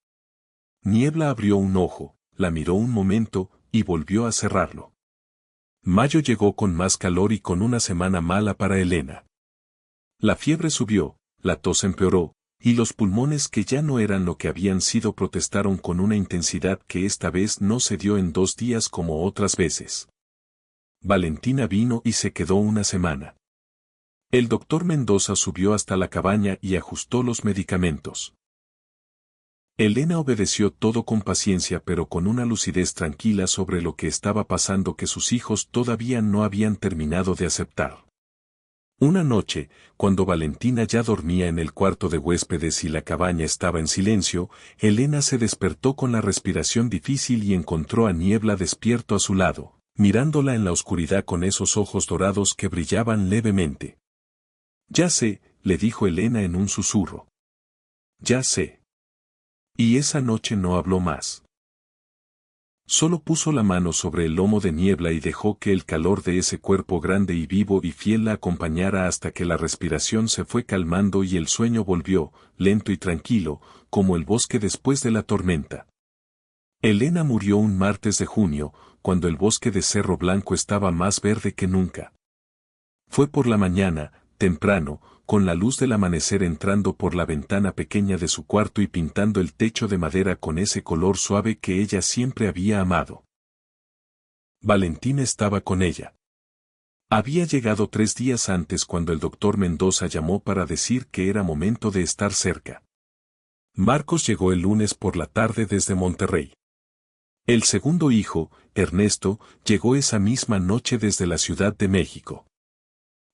Niebla abrió un ojo, la miró un momento, y volvió a cerrarlo. Mayo llegó con más calor y con una semana mala para Elena. La fiebre subió, la tos empeoró, y los pulmones que ya no eran lo que habían sido protestaron con una intensidad que esta vez no se dio en 2 días como otras veces. Valentina vino y se quedó una semana. El doctor Mendoza subió hasta la cabaña y ajustó los medicamentos. Elena obedeció todo con paciencia pero con una lucidez tranquila sobre lo que estaba pasando que sus hijos todavía no habían terminado de aceptar. Una noche, cuando Valentina ya dormía en el cuarto de huéspedes y la cabaña estaba en silencio, Elena se despertó con la respiración difícil y encontró a Niebla despierto a su lado, mirándola en la oscuridad con esos ojos dorados que brillaban levemente. Ya sé, le dijo Elena en un susurro. Ya sé. Y esa noche no habló más. Solo puso la mano sobre el lomo de Niebla y dejó que el calor de ese cuerpo grande y vivo y fiel la acompañara hasta que la respiración se fue calmando y el sueño volvió, lento y tranquilo, como el bosque después de la tormenta. Elena murió un martes de junio, cuando el bosque de Cerro Blanco estaba más verde que nunca. Fue por la mañana, temprano, con la luz del amanecer entrando por la ventana pequeña de su cuarto y pintando el techo de madera con ese color suave que ella siempre había amado. Valentina estaba con ella. Había llegado 3 días antes cuando el doctor Mendoza llamó para decir que era momento de estar cerca. Marcos llegó el lunes por la tarde desde Monterrey. El segundo hijo, Ernesto, llegó esa misma noche desde la Ciudad de México.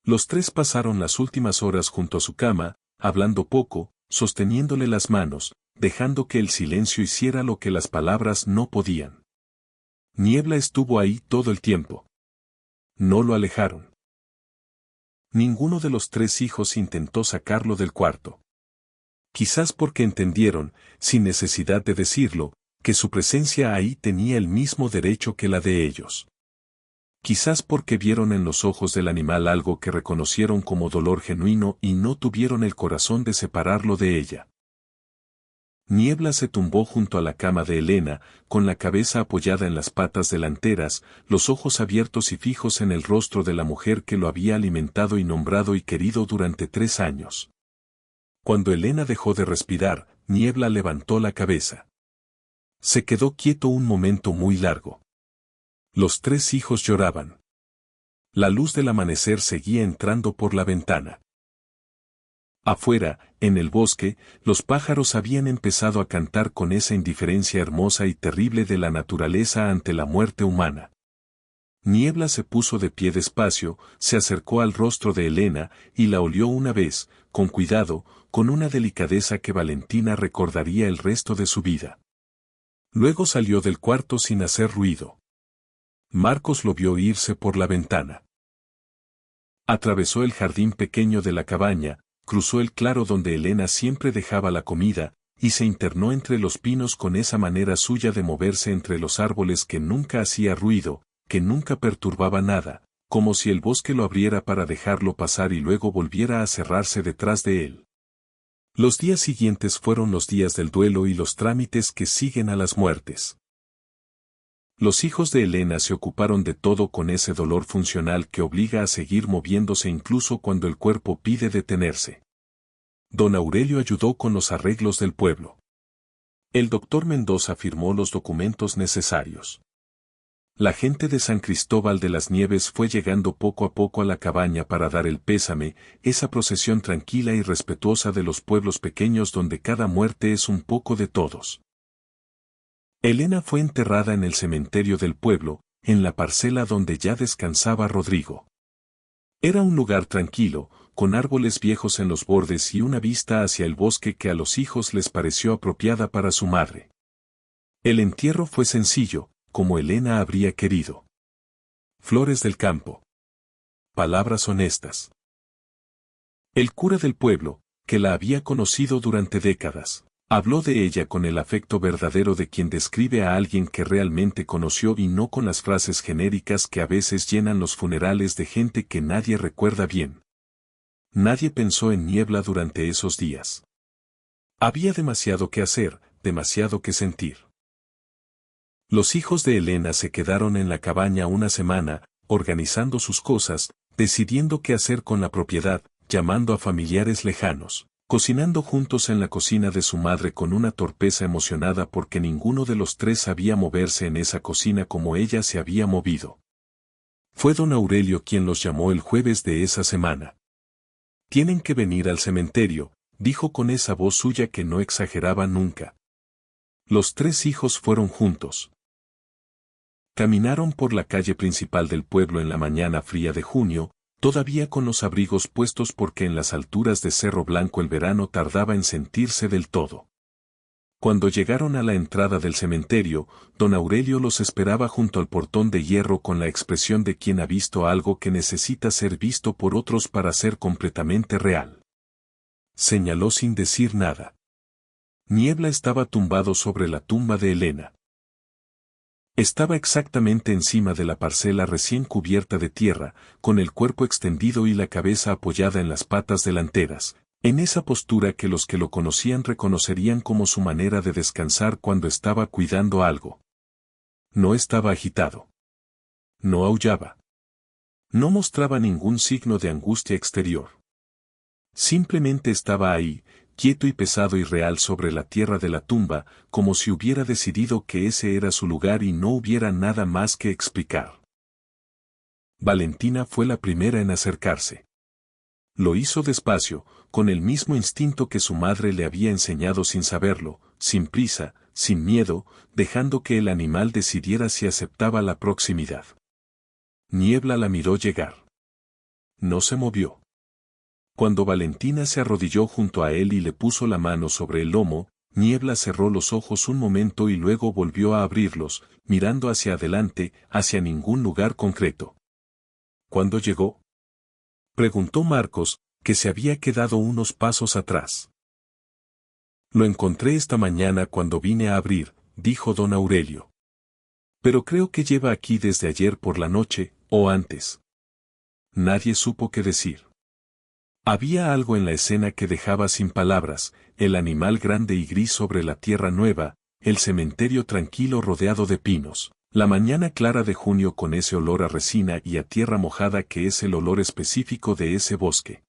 Los 3 pasaron las últimas horas junto a su cama, hablando poco, sosteniéndole las manos, dejando que el silencio hiciera lo que las palabras no podían. Niebla estuvo ahí todo el tiempo. No lo alejaron. Ninguno de los tres hijos intentó sacarlo del cuarto. Quizás porque entendieron, sin necesidad de decirlo, que su presencia ahí tenía el mismo derecho que la de ellos. Quizás porque vieron en los ojos del animal algo que reconocieron como dolor genuino y no tuvieron el corazón de separarlo de ella. Niebla se tumbó junto a la cama de Elena, con la cabeza apoyada en las patas delanteras, los ojos abiertos y fijos en el rostro de la mujer que lo había alimentado y nombrado y querido durante 3 años. Cuando Elena dejó de respirar, Niebla levantó la cabeza. Se quedó quieto un momento muy largo. Los 3 hijos lloraban. La luz del amanecer seguía entrando por la ventana. Afuera, en el bosque, los pájaros habían empezado a cantar con esa indiferencia hermosa y terrible de la naturaleza ante la muerte humana. Niebla se puso de pie despacio, se acercó al rostro de Elena y la olió una vez, con cuidado, con una delicadeza que Valentina recordaría el resto de su vida. Luego salió del cuarto sin hacer ruido. Marcos lo vio irse por la ventana. Atravesó el jardín pequeño de la cabaña, cruzó el claro donde Elena siempre dejaba la comida, y se internó entre los pinos con esa manera suya de moverse entre los árboles que nunca hacía ruido, que nunca perturbaba nada, como si el bosque lo abriera para dejarlo pasar y luego volviera a cerrarse detrás de él. Los días siguientes fueron los días del duelo y los trámites que siguen a las muertes. Los hijos de Elena se ocuparon de todo con ese dolor funcional que obliga a seguir moviéndose incluso cuando el cuerpo pide detenerse. Don Aurelio ayudó con los arreglos del pueblo. El doctor Mendoza firmó los documentos necesarios. La gente de San Cristóbal de las Nieves fue llegando poco a poco a la cabaña para dar el pésame, esa procesión tranquila y respetuosa de los pueblos pequeños donde cada muerte es un poco de todos. Elena fue enterrada en el cementerio del pueblo, en la parcela donde ya descansaba Rodrigo. Era un lugar tranquilo, con árboles viejos en los bordes y una vista hacia el bosque que a los hijos les pareció apropiada para su madre. El entierro fue sencillo, como Elena habría querido. Flores del campo. Palabras honestas. El cura del pueblo, que la había conocido durante décadas, habló de ella con el afecto verdadero de quien describe a alguien que realmente conoció y no con las frases genéricas que a veces llenan los funerales de gente que nadie recuerda bien. Nadie pensó en Niebla durante esos días. Había demasiado que hacer, demasiado que sentir. Los hijos de Elena se quedaron en la cabaña una semana, organizando sus cosas, decidiendo qué hacer con la propiedad, llamando a familiares lejanos, cocinando juntos en la cocina de su madre con una torpeza emocionada porque ninguno de los 3 sabía moverse en esa cocina como ella se había movido. Fue don Aurelio quien los llamó el jueves de esa semana. Tienen que venir al cementerio, dijo con esa voz suya que no exageraba nunca. Los 3 hijos fueron juntos. Caminaron por la calle principal del pueblo en la mañana fría de junio, todavía con los abrigos puestos porque en las alturas de Cerro Blanco el verano tardaba en sentirse del todo. Cuando llegaron a la entrada del cementerio, don Aurelio los esperaba junto al portón de hierro con la expresión de quien ha visto algo que necesita ser visto por otros para ser completamente real. Señaló sin decir nada. Niebla estaba tumbado sobre la tumba de Elena. Estaba exactamente encima de la parcela recién cubierta de tierra, con el cuerpo extendido y la cabeza apoyada en las patas delanteras, en esa postura que los que lo conocían reconocerían como su manera de descansar cuando estaba cuidando algo. No estaba agitado. No aullaba. No mostraba ningún signo de angustia exterior. Simplemente estaba ahí, quieto y pesado y real sobre la tierra de la tumba, como si hubiera decidido que ese era su lugar y no hubiera nada más que explicar. Valentina fue la primera en acercarse. Lo hizo despacio, con el mismo instinto que su madre le había enseñado sin saberlo, sin prisa, sin miedo, dejando que el animal decidiera si aceptaba la proximidad. Niebla la miró llegar. No se movió. Cuando Valentina se arrodilló junto a él y le puso la mano sobre el lomo, Niebla cerró los ojos un momento y luego volvió a abrirlos, mirando hacia adelante, hacia ningún lugar concreto. ¿Cuándo llegó? Preguntó Marcos, que se había quedado unos pasos atrás. Lo encontré esta mañana cuando vine a abrir, dijo don Aurelio. Pero creo que lleva aquí desde ayer por la noche, o antes. Nadie supo qué decir. Había algo en la escena que dejaba sin palabras, el animal grande y gris sobre la tierra nueva, el cementerio tranquilo rodeado de pinos, la mañana clara de junio con ese olor a resina y a tierra mojada que es el olor específico de ese bosque.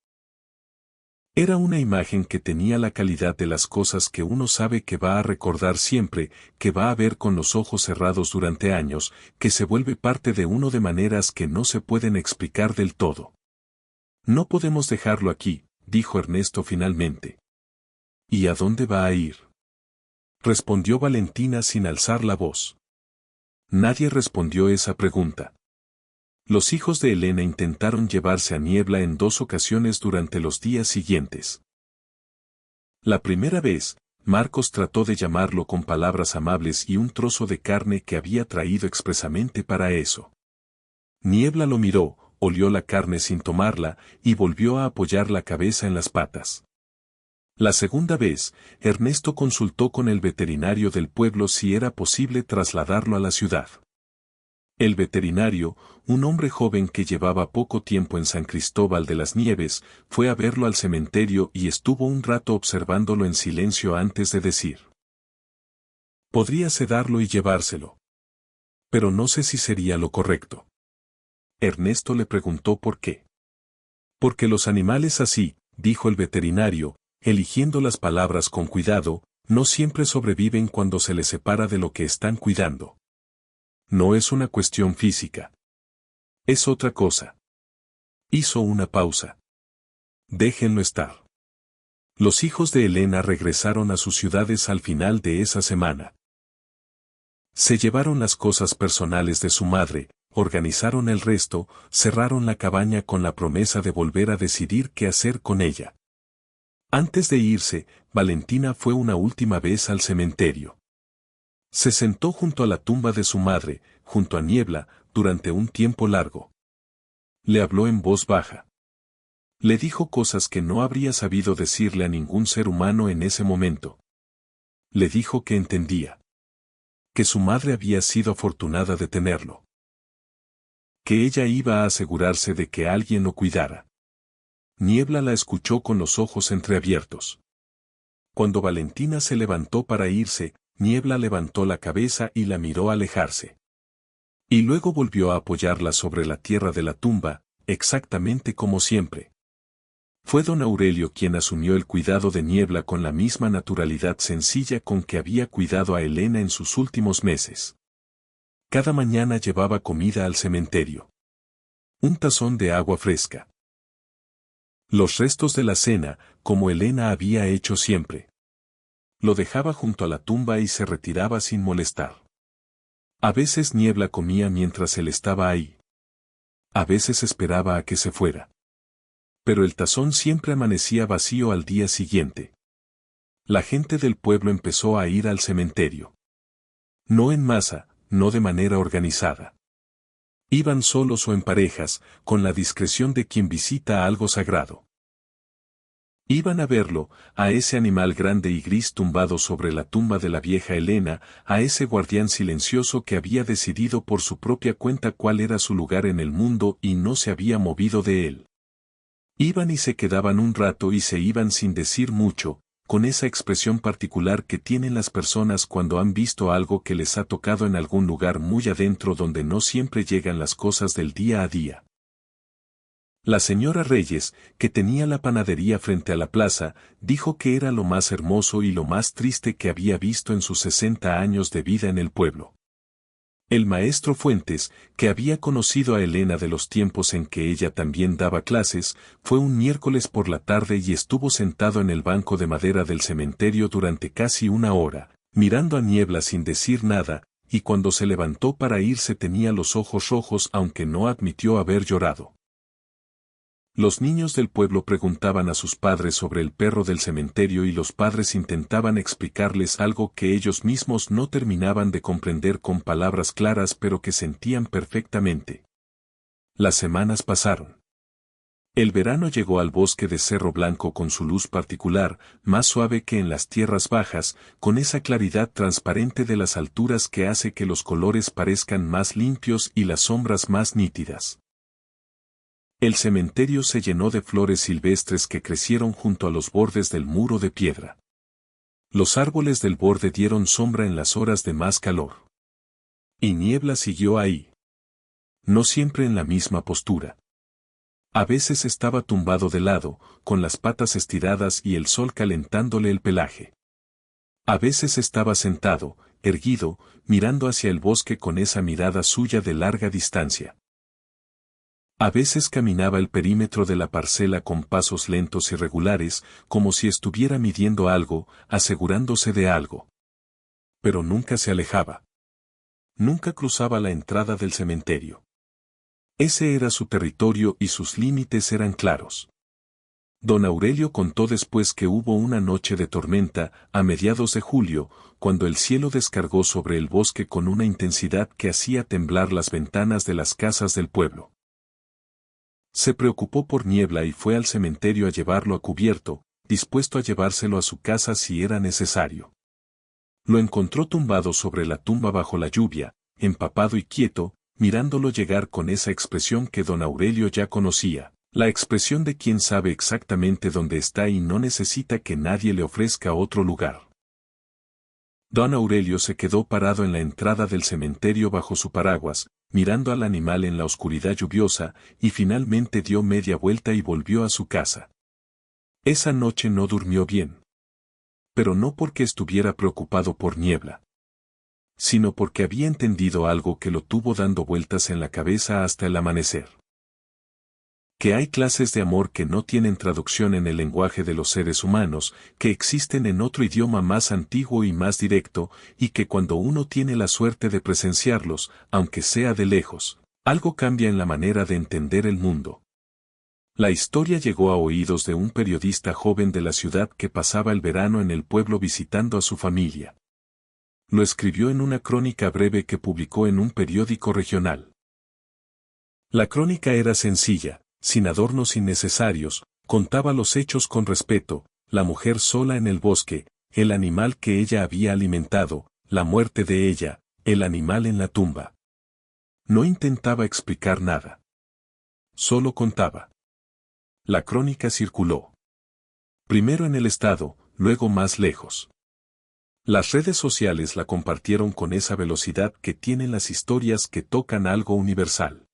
Era una imagen que tenía la calidad de las cosas que uno sabe que va a recordar siempre, que va a ver con los ojos cerrados durante años, que se vuelve parte de uno de maneras que no se pueden explicar del todo. No podemos dejarlo aquí, dijo Ernesto finalmente. ¿Y a dónde va a ir? Respondió Valentina sin alzar la voz. Nadie respondió esa pregunta. Los hijos de Elena intentaron llevarse a Niebla en 2 ocasiones durante los días siguientes. La primera vez, Marcos trató de llamarlo con palabras amables y un trozo de carne que había traído expresamente para eso. Niebla lo miró, olió la carne sin tomarla y volvió a apoyar la cabeza en las patas. La segunda vez, Ernesto consultó con el veterinario del pueblo si era posible trasladarlo a la ciudad. El veterinario, un hombre joven que llevaba poco tiempo en San Cristóbal de las Nieves, fue a verlo al cementerio y estuvo un rato observándolo en silencio antes de decir: podría sedarlo y llevárselo. Pero no sé si sería lo correcto. Ernesto le preguntó por qué. Porque los animales así, dijo el veterinario, eligiendo las palabras con cuidado, no siempre sobreviven cuando se les separa de lo que están cuidando. No es una cuestión física. Es otra cosa. Hizo una pausa. Déjenlo estar. Los hijos de Elena regresaron a sus ciudades al final de esa semana. Se llevaron las cosas personales de su madre, organizaron el resto, cerraron la cabaña con la promesa de volver a decidir qué hacer con ella. Antes de irse, Valentina fue una última vez al cementerio. Se sentó junto a la tumba de su madre, junto a Niebla, durante un tiempo largo. Le habló en voz baja. Le dijo cosas que no habría sabido decirle a ningún ser humano en ese momento. Le dijo que entendía. Que su madre había sido afortunada de tenerlo. Que ella iba a asegurarse de que alguien lo cuidara. Niebla la escuchó con los ojos entreabiertos. Cuando Valentina se levantó para irse, Niebla levantó la cabeza y la miró alejarse. Y luego volvió a apoyarla sobre la tierra de la tumba, exactamente como siempre. Fue don Aurelio quien asumió el cuidado de Niebla con la misma naturalidad sencilla con que había cuidado a Elena en sus últimos meses. Cada mañana llevaba comida al cementerio. Un tazón de agua fresca. Los restos de la cena, como Elena había hecho siempre. Lo dejaba junto a la tumba y se retiraba sin molestar. A veces Niebla comía mientras él estaba ahí. A veces esperaba a que se fuera. Pero el tazón siempre amanecía vacío al día siguiente. La gente del pueblo empezó a ir al cementerio. No en masa, no de manera organizada. Iban solos o en parejas, con la discreción de quien visita algo sagrado. Iban a verlo, a ese animal grande y gris tumbado sobre la tumba de la vieja Elena, a ese guardián silencioso que había decidido por su propia cuenta cuál era su lugar en el mundo y no se había movido de él. Iban y se quedaban un rato y se iban sin decir mucho, con esa expresión particular que tienen las personas cuando han visto algo que les ha tocado en algún lugar muy adentro donde no siempre llegan las cosas del día a día. La señora Reyes, que tenía la panadería frente a la plaza, dijo que era lo más hermoso y lo más triste que había visto en sus 60 años de vida en el pueblo. El maestro Fuentes, que había conocido a Elena de los tiempos en que ella también daba clases, fue un miércoles por la tarde y estuvo sentado en el banco de madera del cementerio durante casi una hora, mirando a Niebla sin decir nada, y cuando se levantó para irse tenía los ojos rojos aunque no admitió haber llorado. Los niños del pueblo preguntaban a sus padres sobre el perro del cementerio y los padres intentaban explicarles algo que ellos mismos no terminaban de comprender con palabras claras pero que sentían perfectamente. Las semanas pasaron. El verano llegó al bosque de Cerro Blanco con su luz particular, más suave que en las tierras bajas, con esa claridad transparente de las alturas que hace que los colores parezcan más limpios y las sombras más nítidas. El cementerio se llenó de flores silvestres que crecieron junto a los bordes del muro de piedra. Los árboles del borde dieron sombra en las horas de más calor. Y Niebla siguió ahí. No siempre en la misma postura. A veces estaba tumbado de lado, con las patas estiradas y el sol calentándole el pelaje. A veces estaba sentado, erguido, mirando hacia el bosque con esa mirada suya de larga distancia. A veces caminaba el perímetro de la parcela con pasos lentos y regulares, como si estuviera midiendo algo, asegurándose de algo. Pero nunca se alejaba. Nunca cruzaba la entrada del cementerio. Ese era su territorio y sus límites eran claros. Don Aurelio contó después que hubo una noche de tormenta, a mediados de julio, cuando el cielo descargó sobre el bosque con una intensidad que hacía temblar las ventanas de las casas del pueblo. Se preocupó por Niebla y fue al cementerio a llevarlo a cubierto, dispuesto a llevárselo a su casa si era necesario. Lo encontró tumbado sobre la tumba bajo la lluvia, empapado y quieto, mirándolo llegar con esa expresión que don Aurelio ya conocía, la expresión de quien sabe exactamente dónde está y no necesita que nadie le ofrezca otro lugar. Don Aurelio se quedó parado en la entrada del cementerio bajo su paraguas, mirando al animal en la oscuridad lluviosa, y finalmente dio media vuelta y volvió a su casa. Esa noche no durmió bien. Pero no porque estuviera preocupado por Niebla, sino porque había entendido algo que lo tuvo dando vueltas en la cabeza hasta el amanecer. Que hay clases de amor que no tienen traducción en el lenguaje de los seres humanos, que existen en otro idioma más antiguo y más directo, y que cuando uno tiene la suerte de presenciarlos, aunque sea de lejos, algo cambia en la manera de entender el mundo. La historia llegó a oídos de un periodista joven de la ciudad que pasaba el verano en el pueblo visitando a su familia. Lo escribió en una crónica breve que publicó en un periódico regional. La crónica era sencilla, sin adornos innecesarios, contaba los hechos con respeto, la mujer sola en el bosque, el animal que ella había alimentado, la muerte de ella, el animal en la tumba. No intentaba explicar nada. Solo contaba. La crónica circuló. Primero en el estado, luego más lejos. Las redes sociales la compartieron con esa velocidad que tienen las historias que tocan algo universal.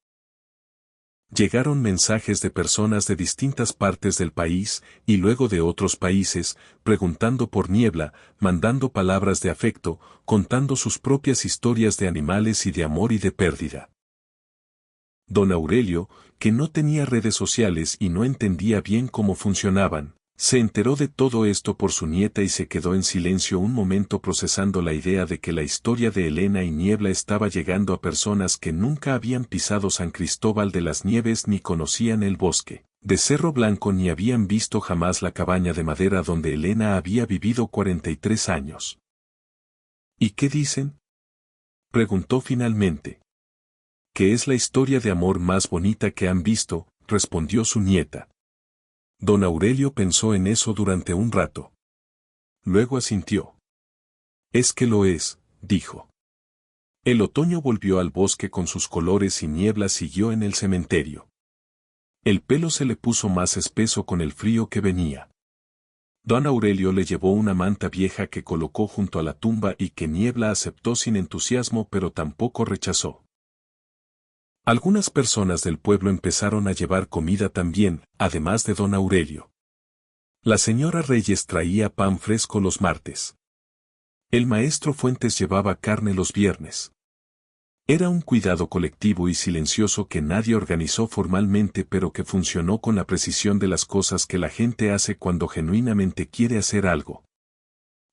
Llegaron mensajes de personas de distintas partes del país y luego de otros países, preguntando por Niebla, mandando palabras de afecto, contando sus propias historias de animales y de amor y de pérdida. Don Aurelio, que no tenía redes sociales y no entendía bien cómo funcionaban, se enteró de todo esto por su nieta y se quedó en silencio un momento procesando la idea de que la historia de Elena y Niebla estaba llegando a personas que nunca habían pisado San Cristóbal de las Nieves ni conocían el bosque de Cerro Blanco ni habían visto jamás la cabaña de madera donde Elena había vivido 43 años. ¿Y qué dicen?, preguntó finalmente. Que es la historia de amor más bonita que han visto, respondió su nieta. Don Aurelio pensó en eso durante un rato. Luego asintió. Es que lo es, dijo. El otoño volvió al bosque con sus colores y Niebla siguió en el cementerio. El pelo se le puso más espeso con el frío que venía. Don Aurelio le llevó una manta vieja que colocó junto a la tumba y que Niebla aceptó sin entusiasmo pero tampoco rechazó. Algunas personas del pueblo empezaron a llevar comida también, además de don Aurelio. La señora Reyes traía pan fresco los martes. El maestro Fuentes llevaba carne los viernes. Era un cuidado colectivo y silencioso que nadie organizó formalmente pero que funcionó con la precisión de las cosas que la gente hace cuando genuinamente quiere hacer algo.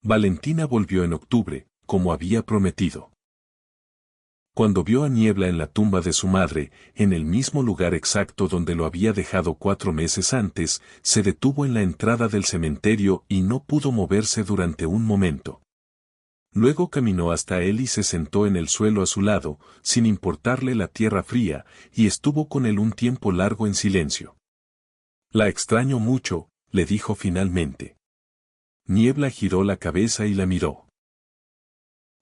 Valentina volvió en octubre, como había prometido. Cuando vio a Niebla en la tumba de su madre, en el mismo lugar exacto donde lo había dejado 4 meses antes, se detuvo en la entrada del cementerio y no pudo moverse durante un momento. Luego caminó hasta él y se sentó en el suelo a su lado, sin importarle la tierra fría, y estuvo con él un tiempo largo en silencio. La extraño mucho, le dijo finalmente. Niebla giró la cabeza y la miró.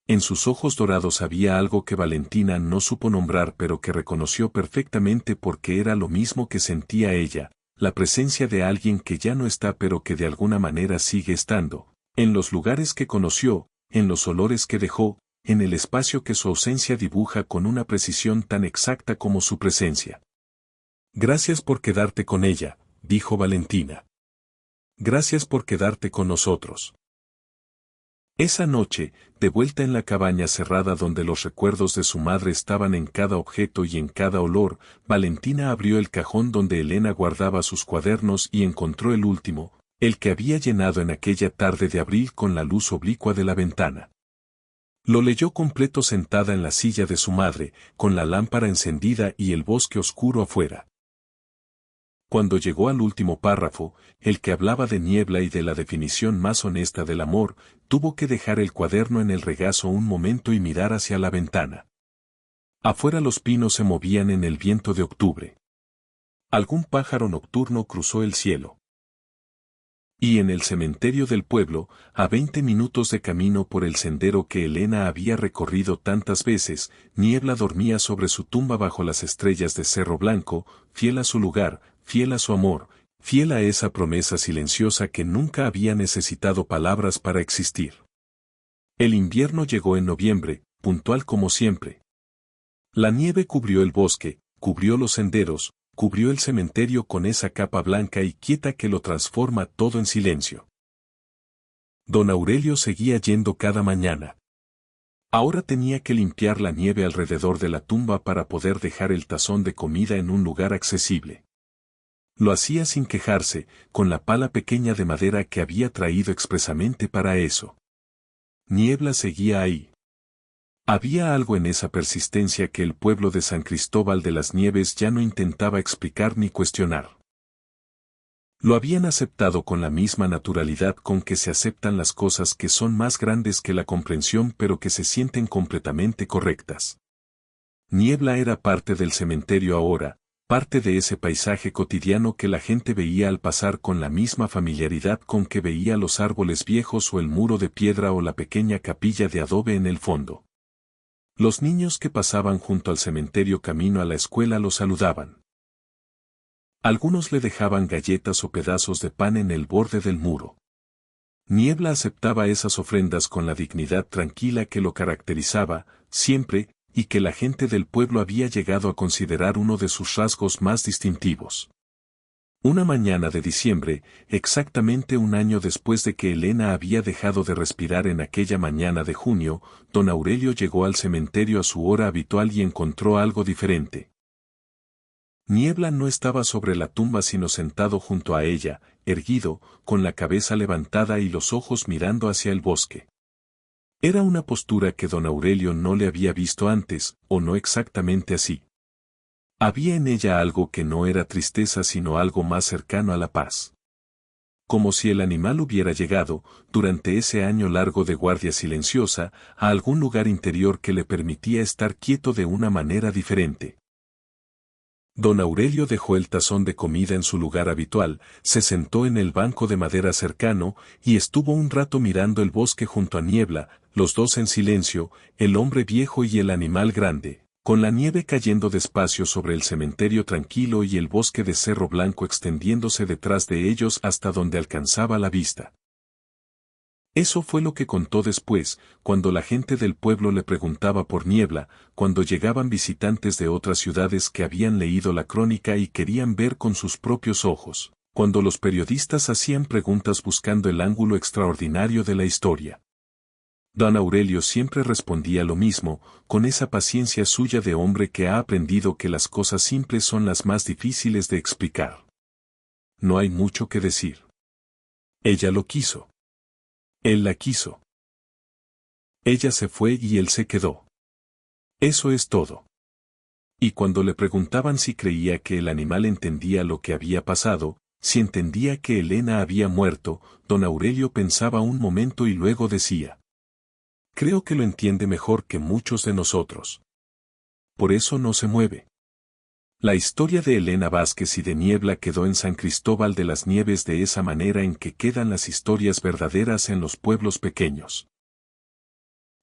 En sus ojos dorados había algo que Valentina no supo nombrar pero que reconoció perfectamente porque era lo mismo que sentía ella, la presencia de alguien que ya no está pero que de alguna manera sigue estando, en los lugares que conoció, en los olores que dejó, en el espacio que su ausencia dibuja con una precisión tan exacta como su presencia. Gracias por quedarte con ella, dijo Valentina. Gracias por quedarte con nosotros. Esa noche, de vuelta en la cabaña cerrada donde los recuerdos de su madre estaban en cada objeto y en cada olor, Valentina abrió el cajón donde Elena guardaba sus cuadernos y encontró el último, el que había llenado en aquella tarde de abril con la luz oblicua de la ventana. Lo leyó completo sentada en la silla de su madre, con la lámpara encendida y el bosque oscuro afuera. Cuando llegó al último párrafo, el que hablaba de niebla y de la definición más honesta del amor, tuvo que dejar el cuaderno en el regazo un momento y mirar hacia la ventana. Afuera los pinos se movían en el viento de octubre. Algún pájaro nocturno cruzó el cielo. Y en el cementerio del pueblo, a 20 minutos de camino por el sendero que Elena había recorrido tantas veces, Niebla dormía sobre su tumba bajo las estrellas de Cerro Blanco, fiel a su lugar, fiel a su amor, fiel a esa promesa silenciosa que nunca había necesitado palabras para existir. El invierno llegó en noviembre, puntual como siempre. La nieve cubrió el bosque, cubrió los senderos, cubrió el cementerio con esa capa blanca y quieta que lo transforma todo en silencio. Don Aurelio seguía yendo cada mañana. Ahora tenía que limpiar la nieve alrededor de la tumba para poder dejar el tazón de comida en un lugar accesible. Lo hacía sin quejarse, con la pala pequeña de madera que había traído expresamente para eso. Niebla seguía ahí. Había algo en esa persistencia que el pueblo de San Cristóbal de las Nieves ya no intentaba explicar ni cuestionar. Lo habían aceptado con la misma naturalidad con que se aceptan las cosas que son más grandes que la comprensión pero que se sienten completamente correctas. Niebla era parte del cementerio ahora, parte de ese paisaje cotidiano que la gente veía al pasar con la misma familiaridad con que veía los árboles viejos o el muro de piedra o la pequeña capilla de adobe en el fondo. Los niños que pasaban junto al cementerio camino a la escuela lo saludaban. Algunos le dejaban galletas o pedazos de pan en el borde del muro. Niebla aceptaba esas ofrendas con la dignidad tranquila que lo caracterizaba, siempre, y que la gente del pueblo había llegado a considerar uno de sus rasgos más distintivos. Una mañana de diciembre, exactamente un año después de que Elena había dejado de respirar en aquella mañana de junio, don Aurelio llegó al cementerio a su hora habitual y encontró algo diferente. Niebla no estaba sobre la tumba sino sentado junto a ella, erguido, con la cabeza levantada y los ojos mirando hacia el bosque. Era una postura que don Aurelio no le había visto antes, o no exactamente así. Había en ella algo que no era tristeza sino algo más cercano a la paz. Como si el animal hubiera llegado, durante ese año largo de guardia silenciosa, a algún lugar interior que le permitía estar quieto de una manera diferente. Don Aurelio dejó el tazón de comida en su lugar habitual, se sentó en el banco de madera cercano, y estuvo un rato mirando el bosque junto a Niebla, los dos en silencio, el hombre viejo y el animal grande, con la nieve cayendo despacio sobre el cementerio tranquilo y el bosque de Cerro Blanco extendiéndose detrás de ellos hasta donde alcanzaba la vista. Eso fue lo que contó después, cuando la gente del pueblo le preguntaba por Niebla, cuando llegaban visitantes de otras ciudades que habían leído la crónica y querían ver con sus propios ojos, cuando los periodistas hacían preguntas buscando el ángulo extraordinario de la historia. Don Aurelio siempre respondía lo mismo, con esa paciencia suya de hombre que ha aprendido que las cosas simples son las más difíciles de explicar. No hay mucho que decir. Ella lo quiso. Él la quiso. Ella se fue y él se quedó. Eso es todo. Y cuando le preguntaban si creía que el animal entendía lo que había pasado, si entendía que Elena había muerto, don Aurelio pensaba un momento y luego decía: creo que lo entiende mejor que muchos de nosotros. Por eso no se mueve. La historia de Elena Vázquez y de Niebla quedó en San Cristóbal de las Nieves de esa manera en que quedan las historias verdaderas en los pueblos pequeños.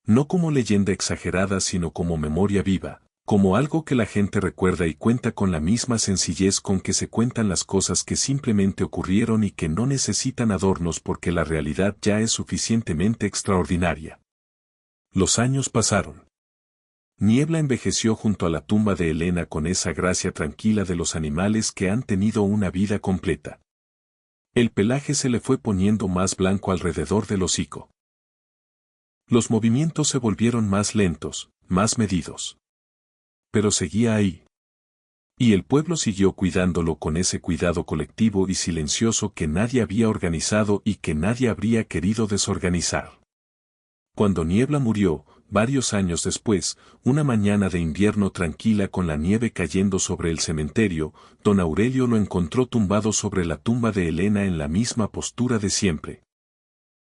No como leyenda exagerada sino como memoria viva, como algo que la gente recuerda y cuenta con la misma sencillez con que se cuentan las cosas que simplemente ocurrieron y que no necesitan adornos porque la realidad ya es suficientemente extraordinaria. Los años pasaron. Niebla envejeció junto a la tumba de Elena con esa gracia tranquila de los animales que han tenido una vida completa. El pelaje se le fue poniendo más blanco alrededor del hocico. Los movimientos se volvieron más lentos, más medidos. Pero seguía ahí. Y el pueblo siguió cuidándolo con ese cuidado colectivo y silencioso que nadie había organizado y que nadie habría querido desorganizar. Cuando Niebla murió, varios años después, una mañana de invierno tranquila con la nieve cayendo sobre el cementerio, don Aurelio lo encontró tumbado sobre la tumba de Elena en la misma postura de siempre.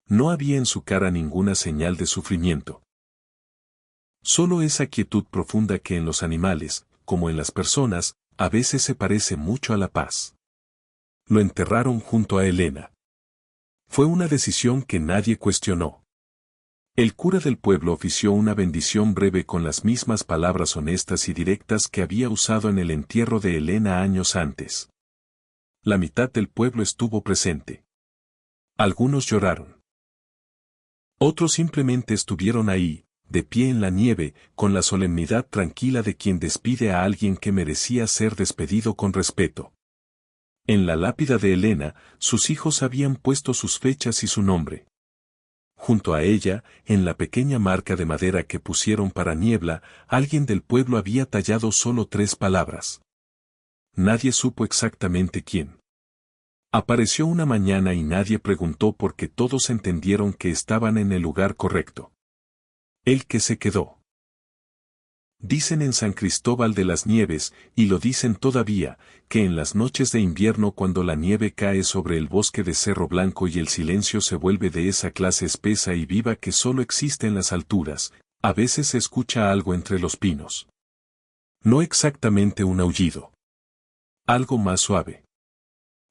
No había en su cara ninguna señal de sufrimiento. Solo esa quietud profunda que en los animales, como en las personas, a veces se parece mucho a la paz. Lo enterraron junto a Elena. Fue una decisión que nadie cuestionó. El cura del pueblo ofició una bendición breve con las mismas palabras honestas y directas que había usado en el entierro de Elena años antes. La mitad del pueblo estuvo presente. Algunos lloraron. Otros simplemente estuvieron ahí, de pie en la nieve, con la solemnidad tranquila de quien despide a alguien que merecía ser despedido con respeto. En la lápida de Elena, sus hijos habían puesto sus fechas y su nombre. Junto a ella, en la pequeña marca de madera que pusieron para Niebla, alguien del pueblo había tallado solo 3 palabras. Nadie supo exactamente quién. Apareció una mañana y nadie preguntó porque todos entendieron que estaban en el lugar correcto. El que se quedó. Dicen en San Cristóbal de las Nieves, y lo dicen todavía, que en las noches de invierno cuando la nieve cae sobre el bosque de Cerro Blanco y el silencio se vuelve de esa clase espesa y viva que solo existe en las alturas, a veces se escucha algo entre los pinos. No exactamente un aullido. Algo más suave.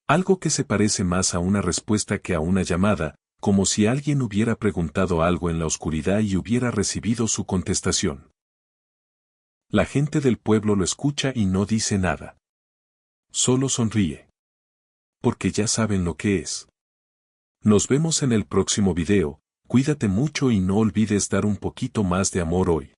Algo que se parece más a una respuesta que a una llamada, como si alguien hubiera preguntado algo en la oscuridad y hubiera recibido su contestación. La gente del pueblo lo escucha y no dice nada. Solo sonríe. Porque ya saben lo que es. Nos vemos en el próximo video, cuídate mucho y no olvides dar un poquito más de amor hoy.